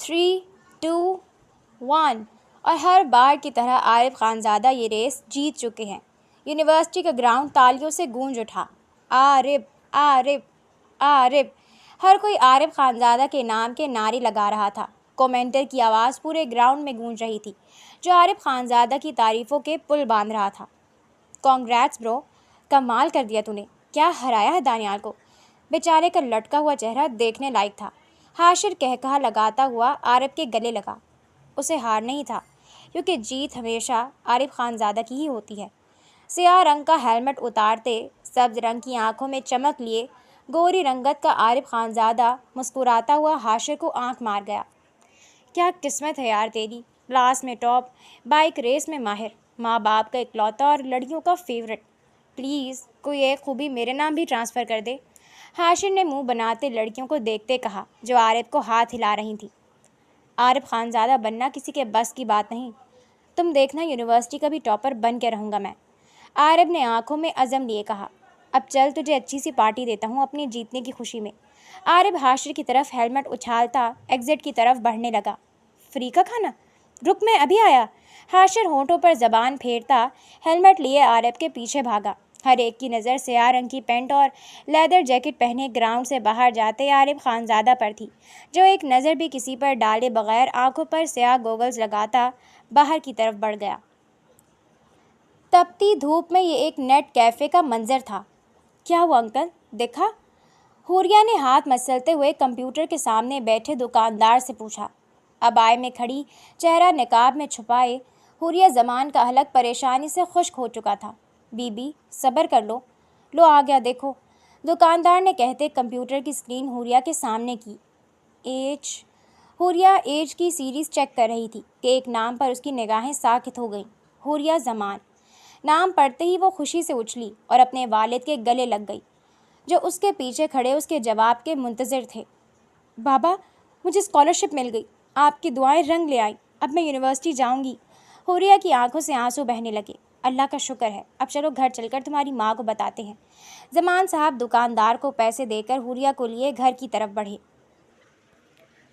3 2 1 اور ہر بار کی طرح عارف خانزادہ یہ ریس جیت چکے ہیں۔ یونیورسٹی کا گراؤنڈ تالیوں سے گونج اٹھا۔ عارف عارف عارف، ہر کوئی عارف خانزادہ کے نام کے نعرے لگا رہا تھا۔ کومنٹر کی آواز پورے گراؤنڈ میں گونج رہی تھی، جو عارف خانزادہ کی تعریفوں کے پل باندھ رہا تھا۔ کانگریٹس برو، کمال کر دیا تو نے، کیا ہرایا ہے دانیال کو۔ بیچارے کا لٹکا ہوا چہرہ دیکھنے لائق تھا۔ حاشر کہا لگاتا ہوا عارف کے گلے لگا۔ اسے ہار نہیں تھا، کیونکہ جیت ہمیشہ عارف خانزادہ کی ہی ہوتی ہے۔ سیاہ رنگ کا ہیلمٹ اتارتے، سبز رنگ کی آنکھوں میں چمک لیے گوری رنگت کا عارف خانزادہ مسکراتا ہوا حاشر کو آنکھ مار گیا۔ کیا قسمت ہے یار تیری، کلاس میں ٹاپ، بائک ریس میں ماہر، ماں باپ کا اکلوتا اور لڑکیوں کا فیورٹ۔ پلیز کوئی ایک خوبی میرے نام بھی ٹرانسفر کر دے، حاشر نے منہ بناتے لڑکیوں کو دیکھتے کہا جو عارف کو ہاتھ ہلا رہی تھیں۔ عارف خانزادہ بننا کسی کے بس کی بات نہیں، تم دیکھنا یونیورسٹی کا بھی ٹاپر بن کے رہوں گا میں، عارف نے آنکھوں میں عزم لیے کہا۔ اب چل تجھے اچھی سی پارٹی دیتا ہوں اپنی جیتنے کی خوشی میں۔ عارف حاشر کی طرف ہیلمٹ اچھالتا ایگزٹ کی طرف بڑھنے لگا۔ فری کا کھانا؟ رک میں ابھی آیا۔ حاشر ہونٹوں پر زبان پھیرتا ہیلمٹ لیے عارف کے پیچھے بھاگا۔ ہر ایک کی نظر سیاہ رنگ کی پینٹ اور لیدر جیکٹ پہنے گراؤنڈ سے باہر جاتے عارف خانزادہ پر تھی، جو ایک نظر بھی کسی پر ڈالے بغیر آنکھوں پر سیاہ گوگلز لگاتا باہر کی طرف بڑھ گیا۔ تپتی دھوپ میں یہ ایک نیٹ کیفے کا منظر تھا۔ کیا ہوا انکل، دیکھا؟ حوریہ نے ہاتھ مسلتے ہوئے کمپیوٹر کے سامنے بیٹھے دکاندار سے پوچھا۔ ابائے میں کھڑی، چہرہ نقاب میں چھپائے حوریہ زمان کا حلق پریشانی سے خشک ہو چکا تھا۔ بی بی صبر کر لو آ گیا دیکھو، دکاندار نے کہتے کمپیوٹر کی اسکرین حوریہ کے سامنے کی۔ حوریہ ایج کی سیریز چیک کر رہی تھی کہ ایک نام پر اس کی نگاہیں ساکت ہو گئیں۔ حوریہ زمان، نام پڑھتے ہی وہ خوشی سے اچھلی اور اپنے والد کے گلے لگ گئی، جو اس کے پیچھے کھڑے اس کے جواب کے منتظر تھے۔ بابا، مجھے اسکالرشپ مل گئی، آپ کی دعائیں رنگ لے آئیں، اب میں یونیورسٹی جاؤں گی۔ حوریہ کی آنکھوں سے آنسو بہنے لگے۔ اللہ کا شکر ہے، اب چلو گھر چل کر تمہاری ماں کو بتاتے ہیں۔ زمان صاحب دکاندار کو پیسے دے کر حوریہ کو لیے گھر کی طرف بڑھے۔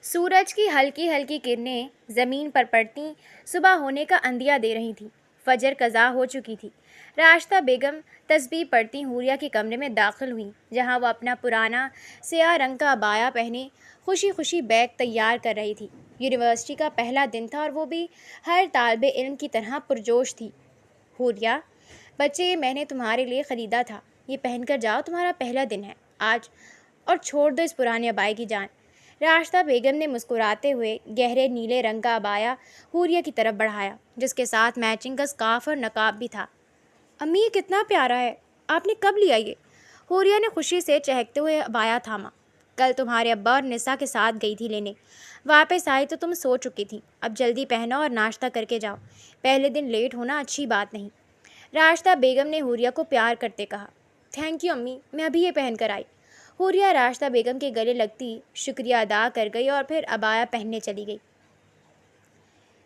سورج کی ہلکی ہلکی کرنیں زمین پر پڑتی صبح ہونے کا اندیا دے رہی تھیں۔ فجر قضا ہو چکی تھی۔ راشدہ بیگم تسبیح پڑھتی حوریہ کے کمرے میں داخل ہوئیں، جہاں وہ اپنا پرانا سیاہ رنگ کا عبایا پہنے خوشی خوشی بیگ تیار کر رہی تھی۔ یونیورسٹی کا پہلا دن تھا اور وہ بھی ہر طالب علم کی طرح پرجوش تھی۔ حوریہ، بچے یہ میں نے تمہارے لیے خریدا تھا، یہ پہن کر جاؤ، تمہارا پہلا دن ہے آج، اور چھوڑ دو اس پرانے عبائے کی جان۔ راشدہ بیگم نے مسکراتے ہوئے گہرے نیلے رنگ کا عبایا حوریہ کی طرف بڑھایا، جس کے ساتھ میچنگ کا اسکارف اور نقاب بھی تھا۔ امی یہ کتنا پیارا ہے، آپ نے کب لیا یہ؟ حوریہ نے خوشی سے چہکتے ہوئے عبایا تھاما۔ کل تمہارے ابا اور نسا کے ساتھ گئی تھی لینے، واپس آئی تو تم سو چکی تھی، اب جلدی پہنو اور ناشتہ کر کے جاؤ، پہلے دن لیٹ ہونا اچھی بات نہیں، راشدہ بیگم نے حوریہ کو پیار کرتے کہا۔ تھینک یو امی، میں ابھی یہ پہن کر آئی۔ حوریہ راشدہ بیگم کے گلے لگتی شکریہ ادا کر گئی اور پھر عبایا پہننے چلی گئی۔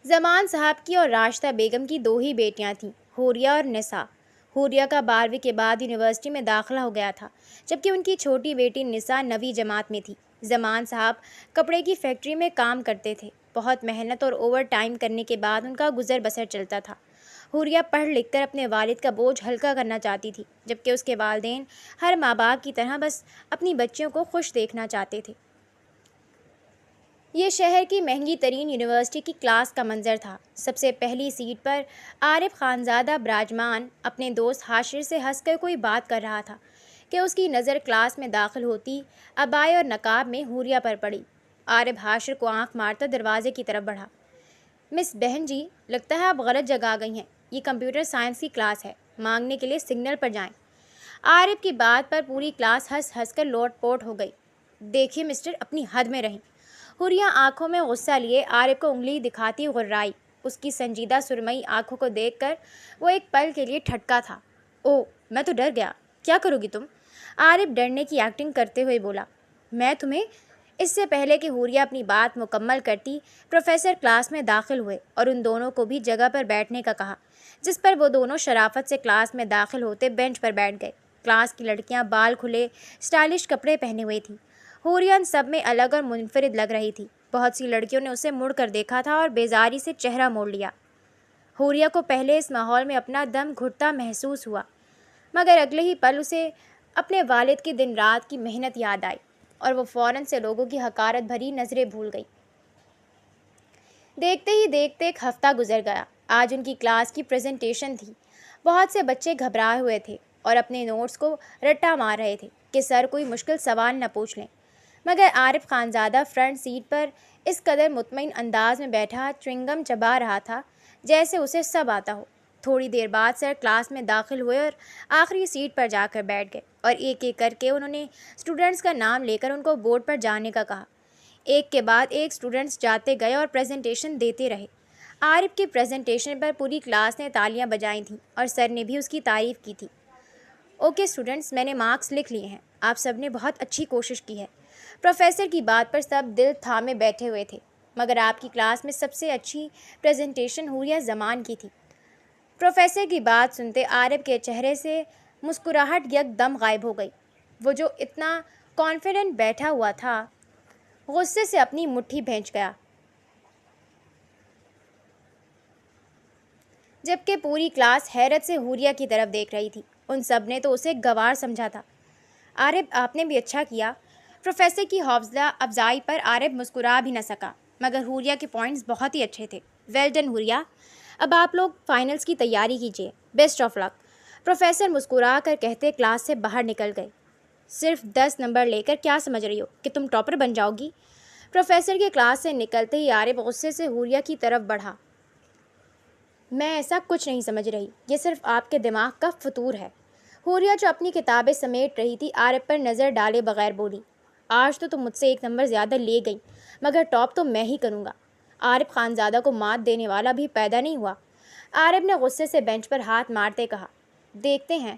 زمان صاحب کی اور راشدہ بیگم کی دو ہی بیٹیاں تھیں، حوریہ اور نسا۔ حوریہ کا 12ویں کے بعد یونیورسٹی میں داخلہ ہو گیا تھا، جبکہ ان کی چھوٹی بیٹی نسا 9ویں جماعت میں تھی۔ زمان صاحب کپڑے کی فیکٹری میں کام کرتے تھے، بہت محنت اور اوور ٹائم کرنے کے بعد ان کا گزر بسر چلتا تھا۔ حوریہ پڑھ لکھ کر اپنے والد کا بوجھ ہلکا کرنا چاہتی تھی، جبکہ اس کے والدین ہر ماں باپ کی طرح بس اپنی بچیوں کو خوش دیکھنا چاہتے تھے۔ یہ شہر کی مہنگی ترین یونیورسٹی کی کلاس کا منظر تھا۔ سب سے پہلی سیٹ پر عارف خانزادہ براجمان اپنے دوست حاشر سے ہنس کر کوئی بات کر رہا تھا کہ اس کی نظر کلاس میں داخل ہوتی عبایا اور نقاب میں حوریہ پر پڑی۔ عارف حاشر کو آنکھ مارتا دروازے کی طرف بڑھا۔ مس بہن جی، لگتا ہے آپ غلط جگہ آ گئی ہیں، یہ کمپیوٹر سائنس کی کلاس ہے، مانگنے کے لیے سگنل پر جائیں۔ عارف کی بات پر پوری کلاس ہنس ہنس کر لوٹ پوٹ ہو گئی۔ دیکھیے مسٹر، اپنی حد میں رہیں۔ حوریہ آنکھوں میں غصہ لیے عارف کو انگلی دکھاتی غرائی۔ اس کی سنجیدہ سرمئی آنکھوں کو دیکھ کر وہ ایک پل کے لیے ٹھٹکا تھا۔ اوہ، میں تو ڈر گیا، کیا کرو گی تم؟ عارف ڈرنے کی ایکٹنگ کرتے ہوئے بولا۔ میں تمہیں؟ اس سے پہلے کہ حوریہ اپنی بات مکمل کرتی، پروفیسر کلاس میں داخل ہوئے اور ان دونوں کو بھی جگہ پر بیٹھنے کا کہا، جس پر وہ دونوں شرافت سے کلاس میں داخل ہوتے بینچ پر بیٹھ گئے۔ کلاس کی لڑکیاں بال کھلے اسٹائلش کپڑے پہنے ہوئے تھیں۔ حوریہ ان سب میں الگ اور منفرد لگ رہی تھی۔ بہت سی لڑکیوں نے اسے مڑ کر دیکھا تھا اور بیزاری سے چہرہ موڑ لیا۔ حوریہ کو پہلے اس ماحول میں اپنا دم گھٹتا محسوس ہوا، مگر اگلے ہی پل اسے اپنے والد کی دن رات کی محنت یاد آئی اور وہ فوراً سے لوگوں کی حقارت بھری نظریں بھول گئی۔ دیکھتے ہی دیکھتے ایک ہفتہ گزر گیا۔ آج ان کی کلاس کی پریزنٹیشن تھی۔ بہت سے بچے گھبرائے ہوئے تھے اور اپنے نوٹس کو رٹا مار رہے تھے کہ سر کوئی مشکل سوال نہ پوچھ لیں، مگر عارف خانزادہ فرنٹ سیٹ پر اس قدر مطمئن انداز میں بیٹھا چوئنگم چبا رہا تھا جیسے اسے سب آتا ہو۔ تھوڑی دیر بعد سر کلاس میں داخل ہوئے اور آخری سیٹ پر جا کر بیٹھ گئے اور ایک ایک کر کے انہوں نے اسٹوڈنٹس کا نام لے کر ان کو بورڈ پر جانے کا کہا۔ ایک کے بعد ایک اسٹوڈنٹس جاتے گئے اور پریزنٹیشن دیتے رہے۔ عارف کی پریزنٹیشن پر پوری کلاس نے تالیاں بجائی تھیں اور سر نے بھی اس کی تعریف کی تھی۔ اوکے اسٹوڈنٹس، میں نے مارکس لکھ لیے ہیں، آپ سب نے بہت اچھی کوشش کی ہے۔ پروفیسر کی بات پر سب دل تھامے بیٹھے ہوئے تھے، مگر آپ کی کلاس میں سب سے اچھی پریزنٹیشن حوریہ زمان کی تھی۔ پروفیسر کی بات سنتے عارف کے چہرے سے مسکراہٹ یک دم غائب ہو گئی۔ وہ جو اتنا کانفیڈنٹ بیٹھا ہوا تھا، غصے سے اپنی مٹھی بھینچ گیا، جبکہ پوری کلاس حیرت سے حوریہ کی طرف دیکھ رہی تھی۔ ان سب نے تو اسے گوار سمجھا تھا۔ عارف، آپ نے بھی اچھا کیا۔ پروفیسر کی حوصلہ افزائی پر عارف مسکرا بھی نہ سکا، مگر حوریہ کے پوائنٹس بہت ہی اچھے تھے۔ ویل ڈن حوریہ، اب آپ لوگ فائنلز کی تیاری کیجیے، بیسٹ آف لک۔ پروفیسر مسکرا کر کہتے کلاس سے باہر نکل گئے۔ صرف 10 نمبر لے کر کیا سمجھ رہی ہو کہ تم ٹاپر بن جاؤ گی؟ پروفیسر کے کلاس سے نکلتے ہی عارف غصے سے حوریہ کی طرف بڑھا۔ میں ایسا کچھ نہیں سمجھ رہی، یہ صرف آپ کے دماغ کا فطور ہے۔ حوریہ جو اپنی کتابیں سمیٹ رہی تھی عارف پر نظر ڈالے بغیر بولی، آج تو تم مجھ سے 1 نمبر زیادہ لے گئی، مگر ٹاپ تو میں ہی کروں گا۔ عارف خانزادہ کو مات دینے والا بھی پیدا نہیں ہوا۔ عارف نے غصے سے بینچ پر ہاتھ مارتے کہا۔ دیکھتے ہیں۔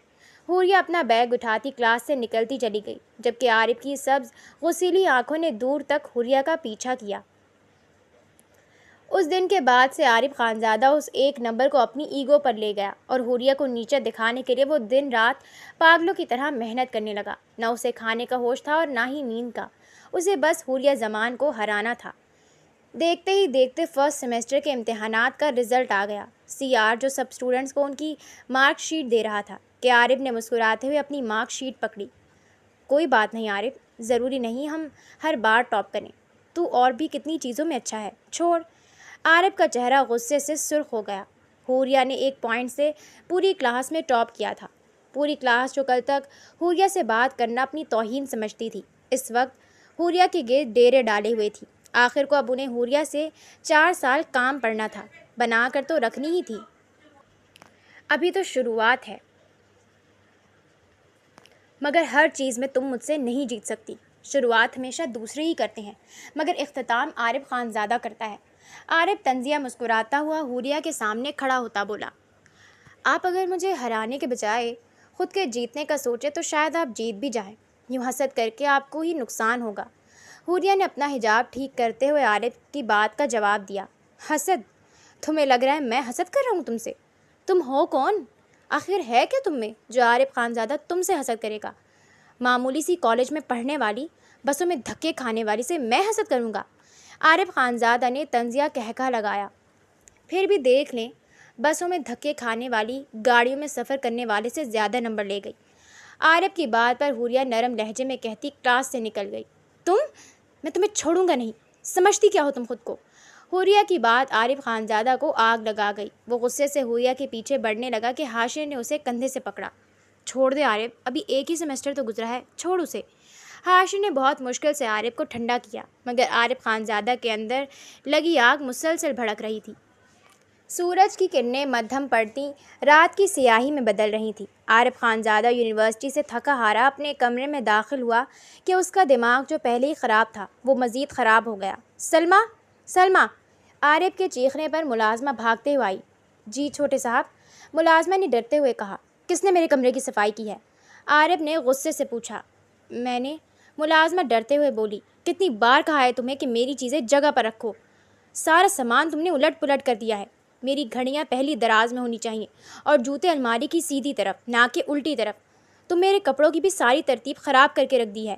حوریہ اپنا بیگ اٹھاتی کلاس سے نکلتی چلی گئی، جبکہ عارف کی سبز غصیلی آنکھوں نے دور تک حوریہ کا پیچھا کیا۔ اس دن کے بعد سے عارف خانزادہ اس 1 نمبر کو اپنی ایگو پر لے گیا اور حوریہ کو نیچے دکھانے کے لیے وہ دن رات پاگلوں کی طرح محنت کرنے لگا۔ نہ اسے کھانے کا ہوش تھا اور نہ ہی نیند کا، اسے بس حوریہ زمان کو ہرانا تھا۔ دیکھتے ہی دیکھتے فرسٹ سیمسٹر کے امتحانات کا رزلٹ آ گیا۔ سی آر جو سب اسٹوڈنٹس کو ان کی مارک شیٹ دے رہا تھا کہ عارف نے مسکراتے ہوئے اپنی مارک شیٹ پکڑی۔ کوئی بات نہیں عارف، ضروری نہیں ہم ہر بار ٹاپ کریں، تو اور بھی کتنی چیزوں میں اچھا ہے، چھوڑ۔ عارف کا چہرہ غصے سے سرخ ہو گیا۔ حوریہ نے 1 پوائنٹ سے پوری کلاس میں ٹاپ کیا تھا۔ پوری کلاس جو کل تک حوریہ سے بات کرنا اپنی توہین سمجھتی تھی، اس وقت حوریہ کے گرد ڈیرے ڈالے ہوئے تھی۔ آخر کو اب انہیں حوریہ سے 4 سال کام پڑنا تھا، بنا کر تو رکھنی ہی تھی۔ ابھی تو شروعات ہے، مگر ہر چیز میں تم مجھ سے نہیں جیت سکتی۔ شروعات ہمیشہ دوسرے ہی کرتے ہیں، مگر اختتام عارف خانزادہ کرتا ہے۔ عارف طنزیہ مسکراتا ہوا حوریہ کے سامنے کھڑا ہوتا بولا، آپ اگر مجھے ہرانے کے بجائے خود کے جیتنے کا سوچے تو شاید آپ جیت بھی جائیں، یوں حسد کر کے آپ کو ہی نقصان ہوگا۔ حوریہ نے اپنا حجاب ٹھیک کرتے ہوئے عارف کی بات کا جواب دیا۔ حسد؟ تمہیں لگ رہا ہے میں حسد کر رہا ہوں تم سے؟ تم ہو کون؟ آخر ہے کیا تم میں جو عارف خانزادہ تم سے حسد کرے گا؟ معمولی سی کالج میں پڑھنے والی، بسوں میں دھکے کھانے والی سے میں حسد کروں گا؟ عارف خانزادہ نے طنزیہ کہکہا لگایا۔ پھر بھی دیکھ لیں، بسوں میں دھکے کھانے والی گاڑیوں میں سفر کرنے والے سے زیادہ نمبر لے گئی۔ عارف کی بات پر حوریہ نرم لہجے میں کہتی کلاس سے نکل گئی۔ میں تمہیں چھوڑوں گا نہیں، سمجھتی کیا ہو تم خود کو؟ حوریہ کی بات عارف خانزادہ کو آگ لگا گئی۔ وہ غصے سے حوریہ کے پیچھے بڑھنے لگا کہ حاشر نے اسے کندھے سے پکڑا۔ چھوڑ دے عارف، ابھی 1 ہی سیمسٹر تو گزرا ہے، چھوڑ اسے۔ حاشر نے بہت مشکل سے عارف کو ٹھنڈا کیا، مگر عارف خانزادہ کے اندر لگی آگ مسلسل بھڑک رہی تھی۔ سورج کی کرنیں مدھم پڑتی رات کی سیاہی میں بدل رہی تھیں۔ عارف خانزادہ یونیورسٹی سے تھکا ہارا اپنے کمرے میں داخل ہوا کہ اس کا دماغ جو پہلے ہی خراب تھا وہ مزید خراب ہو گیا۔ سلمیٰ، سلمیٰ! عارف کے چیخنے پر ملازمہ بھاگتے ہوئے آئی۔ جی چھوٹے صاحب، ملازمہ نے ڈرتے ہوئے کہا۔ کس نے میرے کمرے کی صفائی کی ہے؟ عارف نے غصے سے پوچھا۔ میں نے، ملازمہ ڈرتے ہوئے بولی۔ کتنی بار کہا ہے تمہیں کہ میری چیزیں جگہ پر رکھو؟ سارا سامان تم نے الٹ پلٹ کر دیا ہے۔ میری گھڑیاں پہلی دراز میں ہونی چاہیے اور جوتے الماری کی سیدھی طرف، نہ کہ الٹی طرف۔ تم میرے کپڑوں کی بھی ساری ترتیب خراب کر کے رکھ دی ہے۔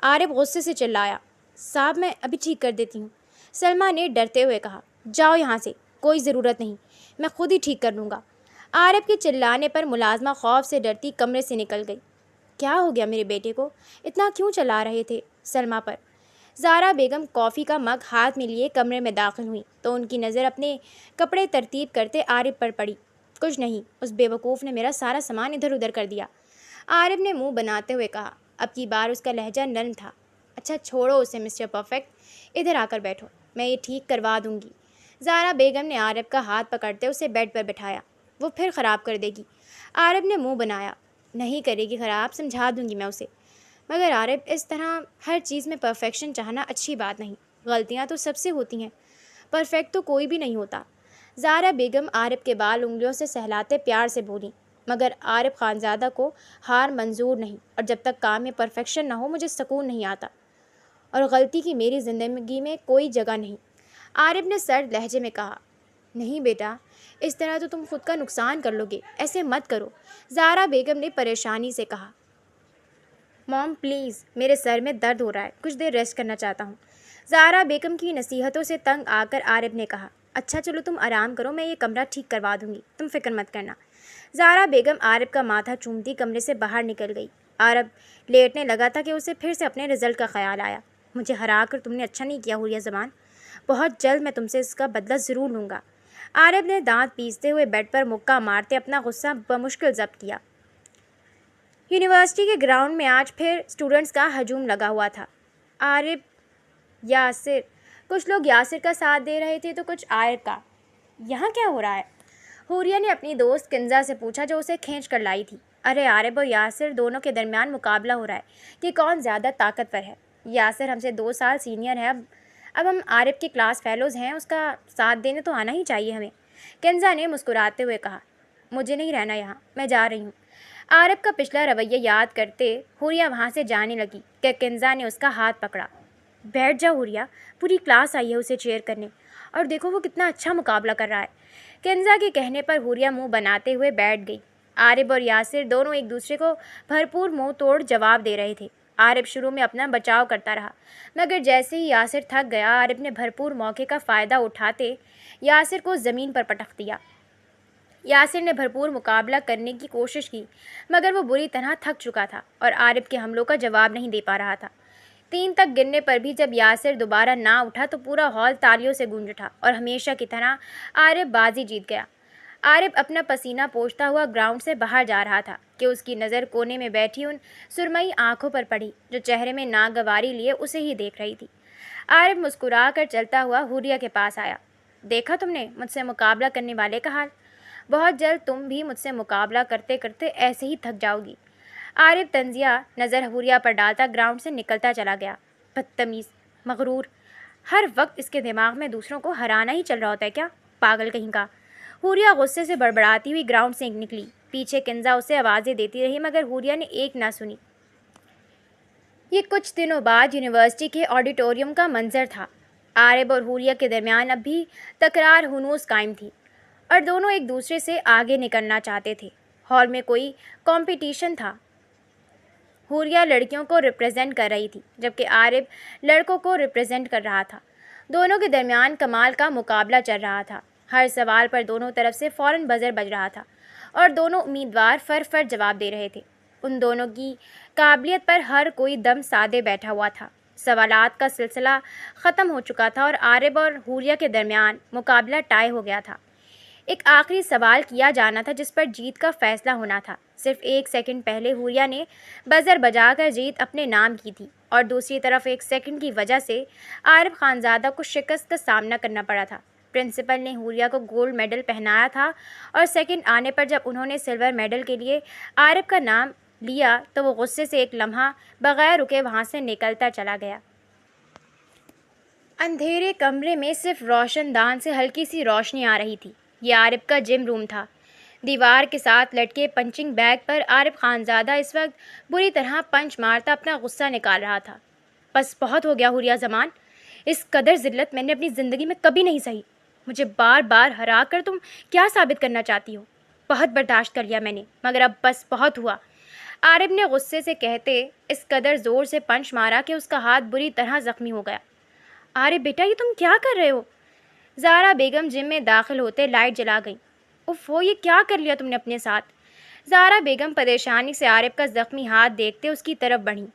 عارف غصے سے چلایا۔ صاحب میں ابھی ٹھیک کر دیتی ہوں۔ سلمیٰ نے ڈرتے ہوئے کہا۔ جاؤ یہاں سے، کوئی ضرورت نہیں، میں خود ہی ٹھیک کر لوں گا۔ عارب کے چلانے پر ملازمہ خوف سے ڈرتی کمرے سے نکل گئی۔ کیا ہو گیا میرے بیٹے کو؟ اتنا کیوں چلا رہے تھے سلمیٰ پر؟ زہرا بیگم کافی کا مگ ہاتھ میں لیے کمرے میں داخل ہوئیں تو ان کی نظر اپنے کپڑے ترتیب کرتے عارب پر پڑی۔ کچھ نہیں، اس بے وقوف نے میرا سارا سامان ادھر ادھر کر دیا، عارب نے منہ بناتے ہوئے کہا۔ اب کی بار اس کا لہجہ نرم تھا۔ اچھا چھوڑو اسے مسٹر پرفیکٹ، ادھر آ کر بیٹھو، میں یہ ٹھیک کروا دوں گی۔ زہرا بیگم نے عارب کا ہاتھ پکڑتے اسے بیڈ پر بٹھایا۔ وہ پھر خراب کر دے گی، عارب نے منہ بنایا۔ نہیں کرے گی خراب، سمجھا دوں گی میں اسے۔ مگر عارب، اس طرح ہر چیز میں پرفیکشن چاہنا اچھی بات نہیں، غلطیاں تو سب سے ہوتی ہیں، پرفیکٹ تو کوئی بھی نہیں ہوتا۔ زہرا بیگم عارب کے بال انگلیوں سے سہلاتے پیار سے بولیں۔ مگر عارب خانزادہ کو ہار منظور نہیں، اور جب تک کام میں پرفیکشن نہ ہو مجھے سکون نہیں آتا، اور غلطی کی میری زندگی میں کوئی جگہ نہیں۔ عارب نے سرد لہجے میں کہا۔ نہیں بیٹا، اس طرح تو تم خود کا نقصان کر لو گے، ایسے مت کرو، زہرا بیگم نے پریشانی سے کہا۔ موم پلیز، میرے سر میں درد ہو رہا ہے، کچھ دیر ریسٹ کرنا چاہتا ہوں، زہرا بیگم کی نصیحتوں سے تنگ آ کر عارب نے کہا۔ اچھا چلو تم آرام کرو، میں یہ کمرہ ٹھیک کروا دوں گی، تم فکر مت کرنا۔ زہرا بیگم عارب کا ماتھا چومتی کمرے سے باہر نکل گئی۔ عارب لیٹنے لگا تھا کہ اسے پھر سے اپنے رزلٹ کا خیال آیا۔ مجھے ہرا کر تم نے اچھا نہیں کیا حوریہ زمان، بہت جلد میں تم سے اس کا بدلہ ضرور لوں گا۔ عارب نے دانت پیستے ہوئے بیڈ پر مکہ مارتے اپنا غصہ بمشکل ضبط کیا۔ یونیورسٹی کے گراؤنڈ میں آج پھر اسٹوڈنٹس کا ہجوم لگا ہوا تھا۔ عارب، یاسر، کچھ لوگ یاسر کا ساتھ دے رہے تھے تو کچھ عارب کا۔ یہاں کیا ہو رہا ہے؟ حوریہ نے اپنی دوست کنزا سے پوچھا جو اسے کھینچ کر لائی تھی۔ ارے عارب اور یاسر دونوں کے درمیان مقابلہ ہو رہا ہے کہ کون زیادہ طاقتور ہے۔ یاسر ہم سے 2 سال سینئر ہے، اب ہم عارب کے کلاس فیلوز ہیں، اس کا ساتھ دینے تو آنا ہی چاہیے ہمیں، کنزا نے مسکراتے ہوئے کہا۔ مجھے نہیں رہنا یہاں، میں جا رہی ہوں۔ عارب کا پچھلا رویہ یاد کرتے حوریہ وہاں سے جانے لگی کہ کنزا نے اس کا ہاتھ پکڑا۔ بیٹھ جا حوریہ، پوری کلاس آئی ہے اسے چیئر کرنے، اور دیکھو وہ کتنا اچھا مقابلہ کر رہا ہے۔ کنزا کے کہنے پر حوریہ منہ بناتے ہوئے بیٹھ گئی۔ عارب اور یاسر دونوں ایک دوسرے کو بھرپور منہ توڑ جواب دے رہے تھے۔ عارب شروع میں اپنا بچاؤ کرتا رہا، مگر جیسے ہی یاسر تھک گیا، عارب نے بھرپور موقع کا فائدہ اٹھاتے یاسر کو زمین پر پٹخ دیا۔ یاسر نے بھرپور مقابلہ کرنے کی کوشش کی، مگر وہ بری طرح تھک چکا تھا اور عارب کے حملوں کا جواب نہیں دے پا رہا تھا۔ 3 تک گننے پر بھی جب یاسر دوبارہ نہ اٹھا تو پورا ہال تالیوں سے گونج اٹھا، اور ہمیشہ کی طرح عارب بازی جیت گیا۔ عارب اپنا پسینہ پوچھتا ہوا گراؤنڈ سے باہر جا رہا تھا کہ اس کی نظر کونے میں بیٹھی ان سرمئی آنکھوں پر پڑی جو چہرے میں ناگواری لیے اسے ہی دیکھ رہی تھی۔ عارب مسکرا کر چلتا ہوا حوریہ کے پاس آیا۔ دیکھا تم نے مجھ سے مقابلہ کرنے والے کا حال؟ بہت جلد تم بھی مجھ سے مقابلہ کرتے کرتے ایسے ہی تھک جاؤ گی۔ عارب طنزیہ نظر حوریہ پر ڈالتا گراؤنڈ سے نکلتا چلا گیا۔ بدتمیز، مغرور، ہر وقت اس کے دماغ میں دوسروں کو ہرانا ہی چل رہا ہوتا ہے کیا؟ پاگل کہیں کا۔ حوریہ غصے سے بڑبڑاتی ہوئی گراؤنڈ سے نکلی۔ پیچھے کنزا اسے آوازیں دیتی رہی مگر حوریہ نے ایک نہ سنی۔ یہ کچھ دنوں بعد یونیورسٹی کے آڈیٹوریم کا منظر تھا۔ عارب اور حوریہ کے درمیان اب بھی تکرار ہنوز قائم تھی، اور دونوں ایک دوسرے سے آگے نکلنا چاہتے تھے۔ ہال میں کوئی کمپٹیشن تھا۔ حوریہ لڑکیوں کو ریپرزینٹ کر رہی تھی جبکہ عارب لڑکوں کو ریپرزینٹ کر رہا تھا۔ دونوں کے درمیان کمال کا مقابلہ چل رہا تھا۔ ہر سوال پر دونوں طرف سے فوراً بزر بج رہا تھا اور دونوں امیدوار فر جواب دے رہے تھے۔ ان دونوں کی قابلیت پر ہر کوئی دم سادے بیٹھا ہوا تھا۔ سوالات کا سلسلہ ختم ہو چکا تھا اور عارب اور حوریہ کے درمیان مقابلہ ٹائی ہو گیا تھا۔ ایک آخری سوال کیا جانا تھا جس پر جیت کا فیصلہ ہونا تھا۔ صرف 1 سیکنڈ پہلے حوریہ نے بزر بجا کر جیت اپنے نام کی تھی، اور دوسری طرف 1 سیکنڈ کی وجہ سے عارب خانزادہ کو شکست کا سامنا کرنا پڑا تھا۔ پرنسپل نے حوریہ کو گولڈ میڈل پہنایا تھا، اور سیکنڈ آنے پر جب انہوں نے سلور میڈل کے لیے عارب کا نام لیا تو وہ غصے سے ایک لمحہ بغیر رکے وہاں سے نکلتا چلا گیا۔ اندھیرے کمرے میں صرف روشن دان سے ہلکی سی روشنی آ رہی تھی۔ یہ عارب کا جم روم تھا۔ دیوار کے ساتھ لٹکے پنچنگ بیگ پر عارب خانزادہ اس وقت بری طرح پنچ مارتا اپنا غصہ نکال رہا تھا۔ بس بہت ہو گیا حوریہ زمان، اس قدر ذلت میں نے اپنی زندگی میں کبھی نہیں سہی۔ مجھے بار بار ہرا کر تم کیا ثابت کرنا چاہتی ہو؟ بہت برداشت کر لیا میں نے، مگر اب بس بہت ہوا۔ عارب نے غصے سے کہتے اس قدر زور سے پنچ مارا کہ اس کا ہاتھ بری طرح زخمی ہو گیا۔ ارے بیٹا یہ تم کیا کر رہے ہو؟ زہرا بیگم جم میں داخل ہوتے لائٹ جلا گئی۔ اوفو یہ کیا کر لیا تم نے اپنے ساتھ؟ زہرا بیگم پریشانی سے عارف کا زخمی ہاتھ دیکھتے اس کی طرف بڑھیں۔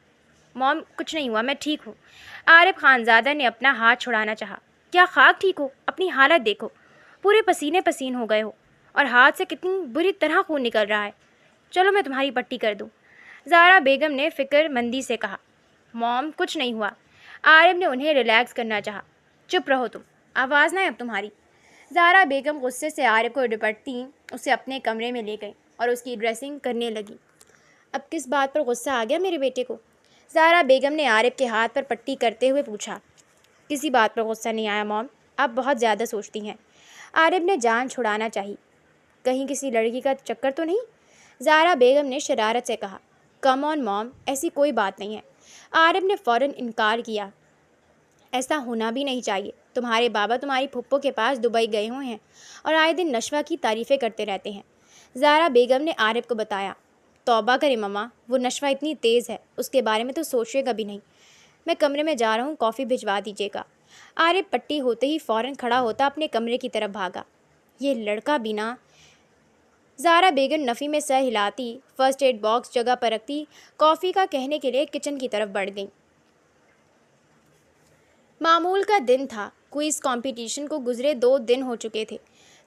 موم کچھ نہیں ہوا، میں ٹھیک ہوں۔ عارف خانزادہ نے اپنا ہاتھ چھڑانا چاہا۔ کیا خاک ٹھیک ہو؟ اپنی حالت دیکھو، پورے پسینے پسین ہو گئے ہو اور ہاتھ سے کتنی بری طرح خون نکل رہا ہے۔ چلو میں تمہاری پٹی کر دوں، زہرا بیگم نے فکر مندی سے کہا۔ موم کچھ نہیں ہوا۔ عارف نے انہیں ریلیکس کرنا چاہا۔ چپ رہو تم، آواز نہ ہے اب تمہاری۔ زہرا بیگم غصے سے عارف کو ڈپٹتی اسے اپنے کمرے میں لے گئی اور اس کی ڈریسنگ کرنے لگی۔ اب کس بات پر غصہ آ گیا میرے بیٹے کو؟ زہرا بیگم نے عارف کے ہاتھ پر پٹی کرتے ہوئے پوچھا۔ کسی بات پر غصہ نہیں آیا موم، آپ بہت زیادہ سوچتی ہیں۔ عارف نے جان چھڑانا چاہی۔ کہیں کسی لڑکی کا چکر تو نہیں؟ زہرا بیگم نے شرارت سے کہا۔ کم آن موم، ایسی کوئی بات نہیں ہے۔ عارف نے فوراً انکار کیا۔ ایسا ہونا بھی نہیں چاہیے۔ تمہارے بابا تمہاری پھپھو کے پاس دبئی گئے ہوئے ہیں اور آئے دن نشوہ کی تعریفیں کرتے رہتے ہیں، زہرا بیگم نے عارف کو بتایا۔ توبہ کرے مما، وہ نشوہ اتنی تیز ہے، اس کے بارے میں تو سوچے گا بھی نہیں۔ میں کمرے میں جا رہا ہوں، کافی بھجوا دیجیے گا۔ عارف پٹی ہوتے ہی فوراً کھڑا ہوتا اپنے کمرے کی طرف بھاگا۔ یہ لڑکا بھی نا۔ زہرا بیگم نفی میں سر ہلاتی، فرسٹ ایڈ باکس جگہ پر رکھتی، کافی کا کہنے کے لیے کچن کی طرف بڑھ گئیں۔ معمول کا دن تھا۔ کوئز کمپٹیشن کو گزرے 2 دن ہو چکے تھے۔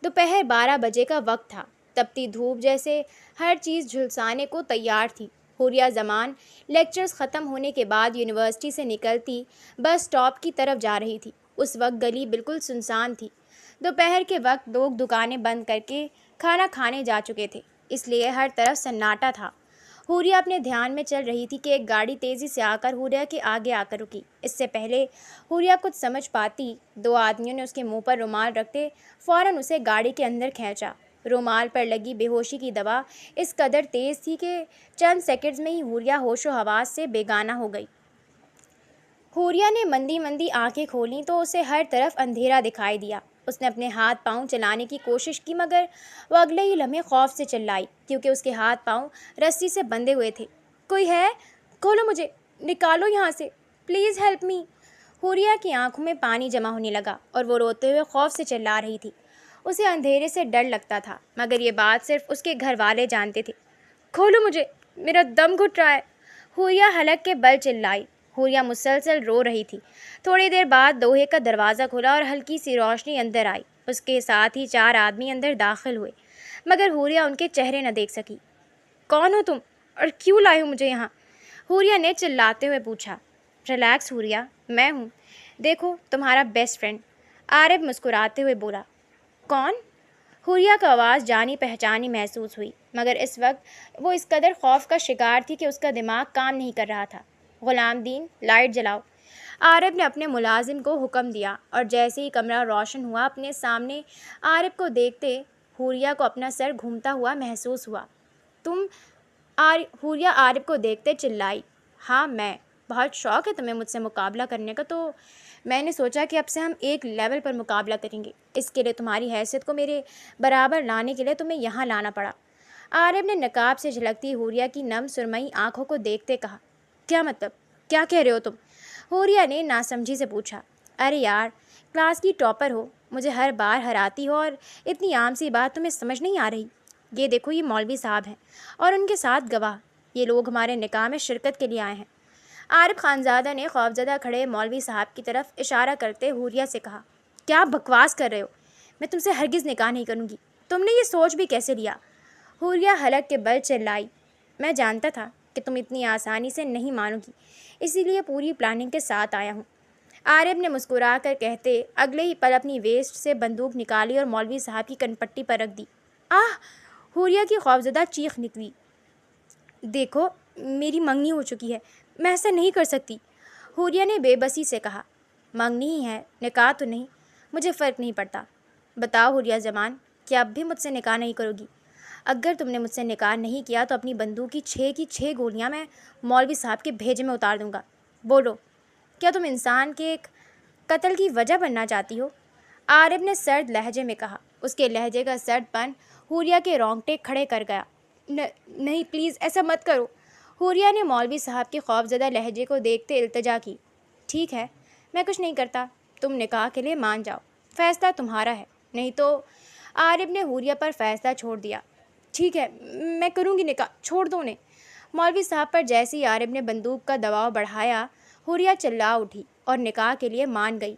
دوپہر 12 بجے کا وقت تھا۔ تپتی دھوپ جیسے ہر چیز جھلسانے کو تیار تھی۔ حوریہ زمان لیکچرز ختم ہونے کے بعد یونیورسٹی سے نکلتی بس اسٹاپ کی طرف جا رہی تھی۔ اس وقت گلی بالکل سنسان تھی۔ دوپہر کے وقت لوگ دکانیں بند کر کے کھانا کھانے جا چکے تھے، اس لیے ہر طرف سناٹا تھا۔ حوریہ اپنے دھیان میں چل رہی تھی کہ ایک گاڑی تیزی سے آ کر حوریہ کے آگے آ کر رکی۔ اس سے پہلے حوریہ کچھ سمجھ پاتی، 2 آدمیوں نے اس کے منہ پر رومال رکھتے فوراً اسے گاڑی کے اندر کھینچا۔ رومال پر لگی بے ہوشی کی دوا اس قدر تیز تھی کہ چند سیکنڈز میں ہی حوریہ ہوش و حواس سے بیگانہ ہو گئی۔ حوریہ نے مندی مندی آنکھیں کھولیں تو اسے ہر طرف اندھیرا دکھائی دیا۔ اس نے اپنے ہاتھ پاؤں چلانے کی کوشش کی مگر وہ اگلے ہی لمحے خوف سے چلائی کیونکہ اس کے ہاتھ پاؤں رسی سے بندھے ہوئے تھے۔ کوئی ہے؟ کھولو مجھے، نکالو یہاں سے، پلیز ہیلپ می۔ حوریہ کی آنکھوں میں پانی جمع ہونے لگا اور وہ روتے ہوئے خوف سے چلا رہی تھی۔ اسے اندھیرے سے ڈر لگتا تھا مگر یہ بات صرف اس کے گھر والے جانتے تھے۔ کھولو مجھے، میرا دم گھٹ رہا ہے، حوریہ حلق کے بل چلائی۔ حوریہ مسلسل رو رہی تھی۔ تھوڑی دیر بعد لوہے کا دروازہ کھلا اور ہلکی سی روشنی اندر آئی۔ اس کے ساتھ ہی 4 آدمی اندر داخل ہوئے مگر حوریہ ان کے چہرے نہ دیکھ سکی۔ کون ہو تم اور کیوں لائے ہو مجھے یہاں؟ حوریہ نے چلاتے ہوئے پوچھا۔ ریلیکس حوریہ، میں ہوں، دیکھو تمہارا بیسٹ فرینڈ، عارف مسکراتے ہوئے بولا۔ کون؟ حوریہ کا آواز جانی پہچانی محسوس ہوئی مگر اس وقت وہ اس قدر خوف کا شکار تھی کہ اس کا دماغ کام نہیں کر رہا تھا۔ غلام دین، لائٹ جلاؤ، عارف نے اپنے ملازم کو حکم دیا اور جیسے ہی کمرہ روشن ہوا اپنے سامنے عارف کو دیکھتے حوریہ کو اپنا سر گھومتا ہوا محسوس ہوا۔ تم؟ حوریہ عارف کو دیکھتے چلائی۔ ہاں میں، بہت شوق ہے تمہیں مجھ سے مقابلہ کرنے کا، تو میں نے سوچا کہ اب سے ہم ایک لیول پر مقابلہ کریں گے۔ اس کے لیے تمہاری حیثیت کو میرے برابر لانے کے لیے تمہیں یہاں لانا پڑا۔ عارف نے نقاب سے جھلکتی حوریہ کی نم سرمئی آنکھوں کو دیکھتے کہا۔ کیا مطلب؟ کیا کہہ رہے ہو تم؟ حوریہ نے ناسمجھی سے پوچھا۔ ارے یار، کلاس کی ٹاپر ہو، مجھے ہر بار ہراتی ہو اور اتنی عام سی بات تمہیں سمجھ نہیں آ رہی؟ یہ دیکھو، یہ مولوی صاحب ہیں اور ان کے ساتھ گواہ، یہ لوگ ہمارے نکاح میں شرکت کے لیے آئے ہیں۔ عارف خانزادہ نے خوفزدہ کھڑے مولوی صاحب کی طرف اشارہ کرتے حوریہ سے کہا۔ کیا بکواس کر رہے ہو؟ میں تم سے ہرگز نکاح نہیں کروں گی۔ تم نے یہ سوچ بھی کیسے لیا؟ حوریہ حلق کے بل چلائی۔ میں جانتا تھا کہ تم اتنی آسانی سے نہیں مانو گی، اسی لیے پوری پلاننگ کے ساتھ آیا ہوں، عارف نے مسکرا کر کہتے اگلے ہی پل اپنی ویسٹ سے بندوق نکالی اور مولوی صاحب کی کنپٹی پر رکھ دی۔ آہ! حوریہ کی خوفزدہ چیخ نکلی۔ دیکھو میری منگنی ہو چکی ہے، میں ایسا نہیں کر سکتی، حوریہ نے بے بسی سے کہا۔ منگنی ہی ہے، نکاح تو نہیں، مجھے فرق نہیں پڑتا۔ بتاؤ حوریہ زمان، کیا اب بھی مجھ سے نکاح نہیں کرو گی؟ اگر تم نے مجھ سے نکاح نہیں کیا تو اپنی بندوق کی 6 گولیاں میں مولوی صاحب کے بھیجے میں اتار دوں گا۔ بولو، کیا تم انسان کے ایک قتل کی وجہ بننا چاہتی ہو؟ عارف نے سرد لہجے میں کہا۔ اس کے لہجے کا سرد پن حوریہ کے رونگٹے کھڑے کر گیا۔ نہیں پلیز ایسا مت کرو، حوریہ نے مولوی صاحب کے خوفزدہ لہجے کو دیکھتے التجا کی۔ ٹھیک ہے، میں کچھ نہیں کرتا، تم نکاح کے لیے مان جاؤ، فیصلہ تمہارا ہے، نہیں تو عارف نے حوریہ پر فیصلہ چھوڑ دیا۔ ٹھیک ہے، میں کروں گی نکاح، چھوڑ دو انہیں۔ مولوی صاحب پر جیسے ہی عارف نے بندوق کا دباؤ بڑھایا، حوریہ چلا اٹھی اور نکاح کے لیے مان گئی۔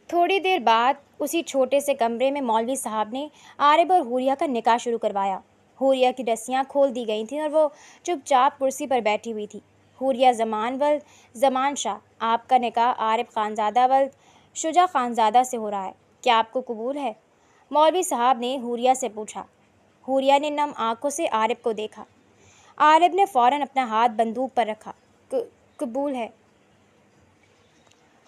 تھوڑی دیر بعد اسی چھوٹے سے کمرے میں مولوی صاحب نے عارف اور حوریہ کا نکاح شروع کروایا۔ حوریہ کی رسیاں کھول دی گئی تھیں اور وہ چپ چاپ کرسی پر بیٹھی ہوئی تھی۔ حوریہ زمان ولد زمان شاہ، آپ کا نکاح عارف خانزادہ ولد شجاع خانزادہ سے ہو رہا ہے، کیا آپ کو قبول ہے؟ مولوی صاحب نے حوریہ سے پوچھا۔ حوریہ نے نم آنکھوں سے عارف کو دیکھا۔ عارف نے فوراً اپنا ہاتھ بندوق پر رکھا۔ قبول ہے۔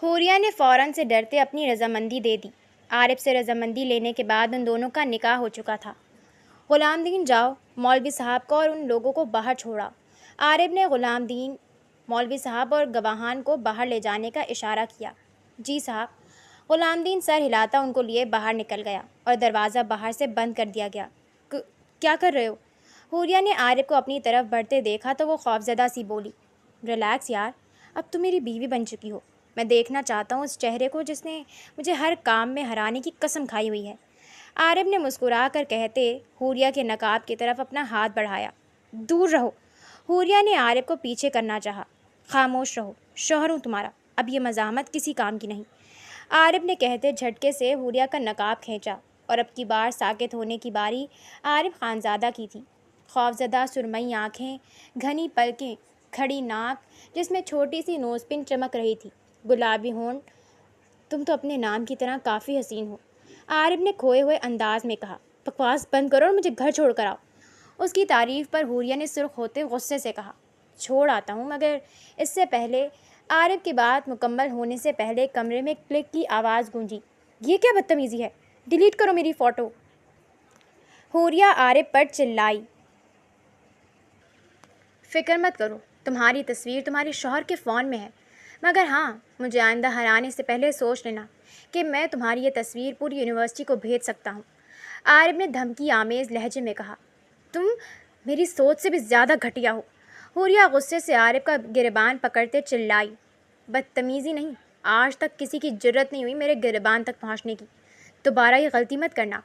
حوریہ نے فوراً سے ڈرتے اپنی رضامندی دے دی۔ عارف سے رضامندی لینے کے بعد ان دونوں کا نکاح ہو چکا تھا۔ غلام دین جاؤ، مولوی صاحب کو اور ان لوگوں کو باہر چھوڑا۔ عارف نے غلام دین، مولوی صاحب اور گواہان کو باہر لے جانے کا اشارہ کیا۔ جی صاحب۔ غلام دین سر ہلاتا ان کو لیے باہر نکل گیا اور دروازہ باہر سے بند کر دیا گیا۔ کیا کر رہے ہو؟ حوریہ نے عارف کو اپنی طرف بڑھتے دیکھا تو وہ خوفزدہ سی بولی۔ ریلیکس یار، اب تم میری بیوی بن چکی ہو، میں دیکھنا چاہتا ہوں اس چہرے کو جس نے مجھے ہر کام میں ہرانے کی قسم کھائی ہوئی ہے۔ عارف نے مسکرا کر کہتے حوریہ کے نقاب کی طرف اپنا ہاتھ بڑھایا۔ دور رہو۔ حوریہ نے عارف کو پیچھے کرنا چاہا۔ خاموش رہو، شوہر ہوں تمہارا، اب یہ مزاحمت کسی کام کی نہیں۔ عارف نے کہتے جھٹکے سے حوریہ کا نقاب کھینچا اور اب کی بار ساکت ہونے کی باری عارف خانزادہ کی تھی۔ خوفزدہ سرمئی آنکھیں، گھنی پلکیں، کھڑی ناک جس میں چھوٹی سی نوز پن چمک رہی تھی، گلابی ہونٹ۔ تم تو اپنے نام کی طرح کافی حسین ہو، عارف نے کھوئے ہوئے انداز میں کہا۔ بکواس بند کرو اور مجھے گھر چھوڑ کر آؤ۔ اس کی تعریف پر حوریہ نے سرخ ہوتے غصے سے کہا۔ چھوڑ آتا ہوں، مگر اس سے پہلے عارف کی بات مکمل ہونے سے پہلے کمرے میں کلک کی آواز گونجی۔ یہ کیا بدتمیزی ہے؟ ڈیلیٹ کرو میری فوٹو۔ حوریہ عارف پر چلائی۔ فکر مت کرو، تمہاری تصویر تمہارے شوہر کے فون میں ہے، مگر ہاں، مجھے آئندہ ہرانے سے پہلے سوچ لینا کہ میں تمہاری یہ تصویر پوری یونیورسٹی کو بھیج سکتا ہوں۔ عارف نے دھمکی آمیز لہجے میں کہا۔ تم میری سوچ سے بھی زیادہ گھٹیا ہو۔ حوریہ غصے سے عارف کا گریبان پکڑتے چلائی۔ بدتمیزی نہیں، آج تک کسی کی جرت نہیں ہوئی میرے گریبان تک پہنچنے کی، دوبارہ یہ غلطی مت کرنا۔